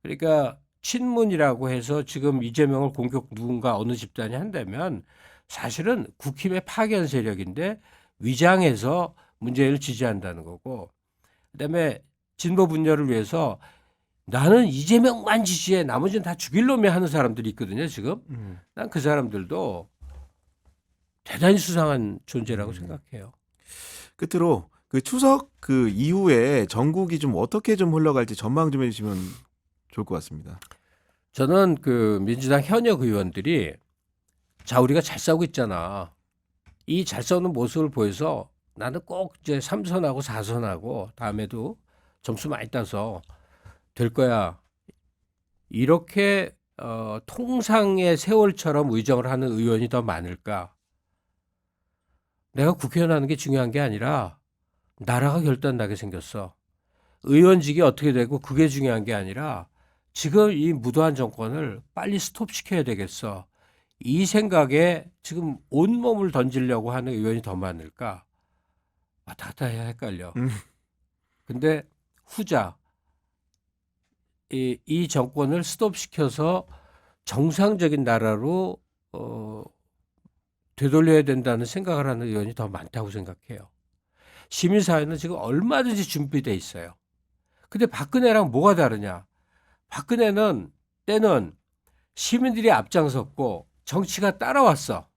그러니까 친문이라고 해서 지금 이재명을 공격 누군가 어느 집단이 한다면 사실은 국힘의 파견 세력인데 위장해서 문재인을 지지한다는 거고 그다음에 진보 분열을 위해서 나는 이재명만 지지해 나머지는 다 죽일 놈이 하는 사람들이 있거든요 지금. 난 그 사람들도 대단히 수상한 존재라고 생각해요. 끝으로 그 추석 그 이후에 전국이 좀 어떻게 좀 흘러갈지 전망 좀 해주시면 좋을 것 같습니다. 저는 그 민주당 현역 의원들이 자 우리가 잘 싸우고 있잖아. 이 잘 싸우는 모습을 보여서 나는 꼭 이제 3선하고 4선하고 다음에도 점수 많이 따서 될 거야. 이렇게 통상의 세월처럼 의정을 하는 의원이 더 많을까? 내가 국회의원 하는 게 중요한 게 아니라 나라가 결단나게 생겼어. 의원직이 어떻게 되고 그게 중요한 게 아니라 지금 이 무도한 정권을 빨리 스톱시켜야 되겠어. 이 생각에 지금 온몸을 던지려고 하는 의원이 더 많을까? 왔다 갔다 해야 헷갈려. 근데 후자. 이 정권을 스톱시켜서 정상적인 나라로 되돌려야 된다는 생각을 하는 의원이 더 많다고 생각해요. 시민사회는 지금 얼마든지 준비돼 있어요. 근데 박근혜랑 뭐가 다르냐? 박근혜는 때는 시민들이 앞장섰고 정치가 따라왔어.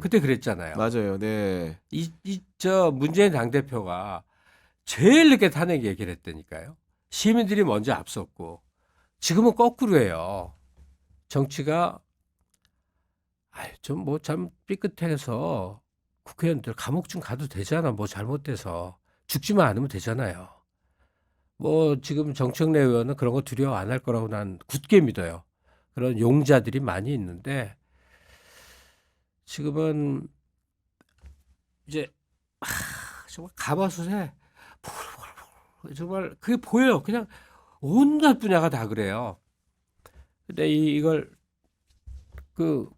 그때 그랬잖아요. 맞아요. 네. 저 문재인 당대표가 제일 늦게 탄핵 얘기를 했다니까요. 시민들이 먼저 앞섰고 지금은 거꾸로예요. 정치가 좀 뭐 참 삐끗해서 국회의원들 감옥 좀 가도 되잖아. 뭐 잘못돼서 죽지만 않으면 되잖아요. 뭐 지금 정청래 의원은 그런 거 두려워 안 할 거라고 난 굳게 믿어요. 그런 용자들이 많이 있는데 지금은 이제 정말 가마솥에 정말 그게 보여요. 그냥 온갖 분야가 다 그래요. 근데 이걸 그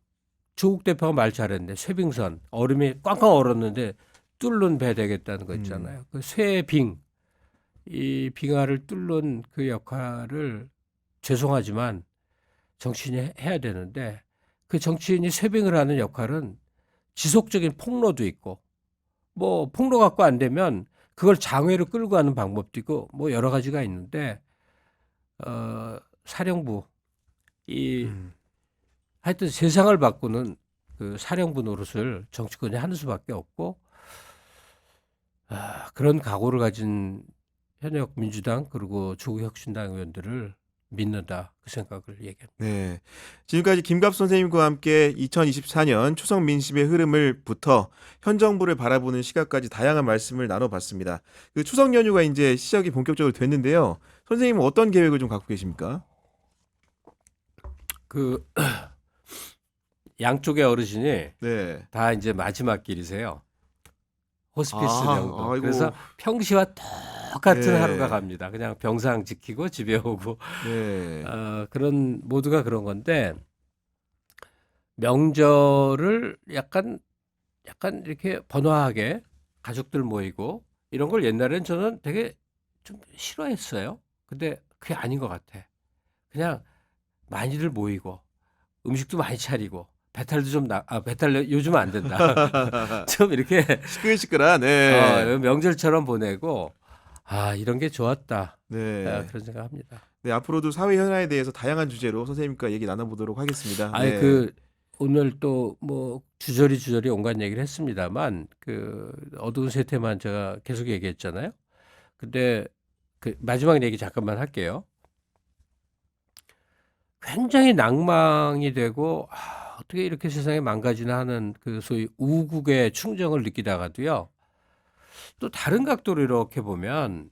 조국 대표가 말 잘했는데 쇠빙선 얼음이 꽝꽝 얼었는데 뚫는 배 되겠다는 거 있잖아요. 그 쇠빙 이 빙하를 뚫는 그 역할을 죄송하지만 정치인이 해야 되는데 그 정치인이 쇠빙을 하는 역할은 지속적인 폭로도 있고 뭐 폭로 갖고 안 되면 그걸 장외로 끌고 가는 방법도 있고 뭐 여러 가지가 있는데 사령부 이 하여튼 세상을 바꾸는 그 사령부 노릇을 정치권이 하는 수밖에 없고 그런 각오를 가진 현역 민주당 그리고 조국 혁신당 의원들을 믿는다 그 생각을 얘기합니다. 네. 지금까지 김갑 선생님과 함께 2024년 추석 민심의 흐름을부터 현 정부를 바라보는 시각까지 다양한 말씀을 나눠봤습니다. 그 추석 연휴가 이제 시작이 본격적으로 됐는데요. 선생님은 어떤 계획을 좀 갖고 계십니까? 그 양쪽의 어르신이 네. 다 이제 마지막 길이세요. 호스피스 아, 정도. 아이고. 그래서 평시와 똑같은 네. 하루가 갑니다. 그냥 병상 지키고 집에 오고 네. 그런 모두가 그런 건데 명절을 약간 이렇게 번화하게 가족들 모이고 이런 걸 옛날엔 저는 되게 좀 싫어했어요. 근데 그게 아닌 것 같아. 그냥 많이들 모이고 음식도 많이 차리고 배탈도 좀 배탈 요즘은 안 된다. 좀 이렇게 시끌시끌한. 네. 명절처럼 보내고 이런 게 좋았다. 네. 그런 생각합니다. 네, 앞으로도 사회 현안에 대해서 다양한 주제로 선생님과 얘기 나눠보도록 하겠습니다. 아니 네. 그 오늘 또 뭐 주저리 온갖 얘기를 했습니다만 그 어두운 세태만 제가 계속 얘기했잖아요. 근데 그 마지막 얘기 잠깐만 할게요. 굉장히 낭망이 되고 어떻게 이렇게 세상이 망가지나 하는 그 소위 우국의 충정을 느끼다가도요. 또 다른 각도로 이렇게 보면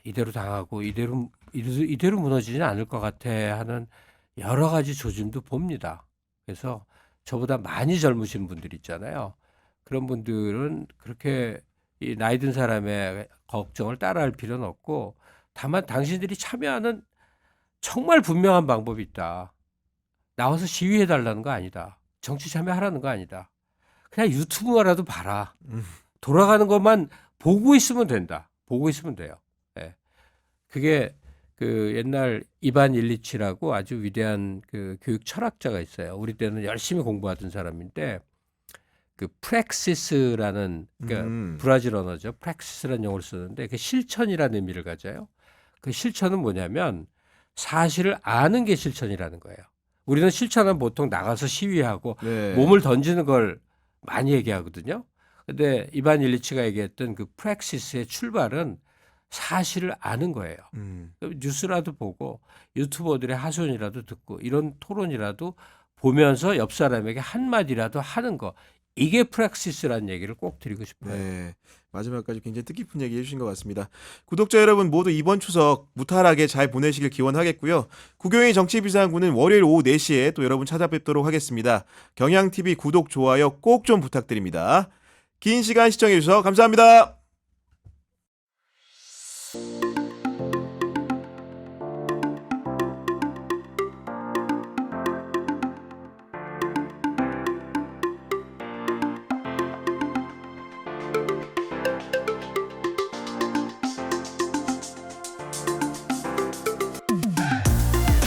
이대로 당하고 이대로 무너지지는 않을 것 같아 하는 여러 가지 조짐도 봅니다. 그래서 저보다 많이 젊으신 분들 있잖아요. 그런 분들은 그렇게 이 나이 든 사람의 걱정을 따라할 필요는 없고 다만 당신들이 참여하는 정말 분명한 방법이 있다. 나와서 시위해달라는 거 아니다. 정치 참여하라는 거 아니다. 그냥 유튜브라도 봐라. 돌아가는 것만 보고 있으면 된다. 보고 있으면 돼요. 예. 그게 그 옛날 이반 일리치라고 아주 위대한 그 교육 철학자가 있어요. 우리 때는 열심히 공부하던 사람인데 그 프랙시스라는 그러니까 브라질 언어죠. 프랙시스라는 용어를 쓰는데 그 실천이라는 의미를 가져요. 그 실천은 뭐냐면 사실을 아는 게 실천이라는 거예요. 우리는 실천은 보통 나가서 시위하고 네. 몸을 던지는 걸 많이 얘기하거든요. 근데 이반 일리치가 얘기했던 그 프랙시스의 출발은 사실을 아는 거예요. 뉴스라도 보고 유튜버들의 하소연이라도 듣고 이런 토론이라도 보면서 옆 사람에게 한마디라도 하는 거. 이게 프랙시스라는 얘기를 꼭 드리고 싶어요. 네. 마지막까지 굉장히 뜻깊은 얘기 해주신 것 같습니다. 구독자 여러분 모두 이번 추석 무탈하게 잘 보내시길 기원하겠고요. 구교의 정치비상구는 월요일 오후 4시에 또 여러분 찾아뵙도록 하겠습니다. 경향TV 구독, 좋아요 꼭 좀 부탁드립니다. 긴 시간 시청해주셔서 감사합니다.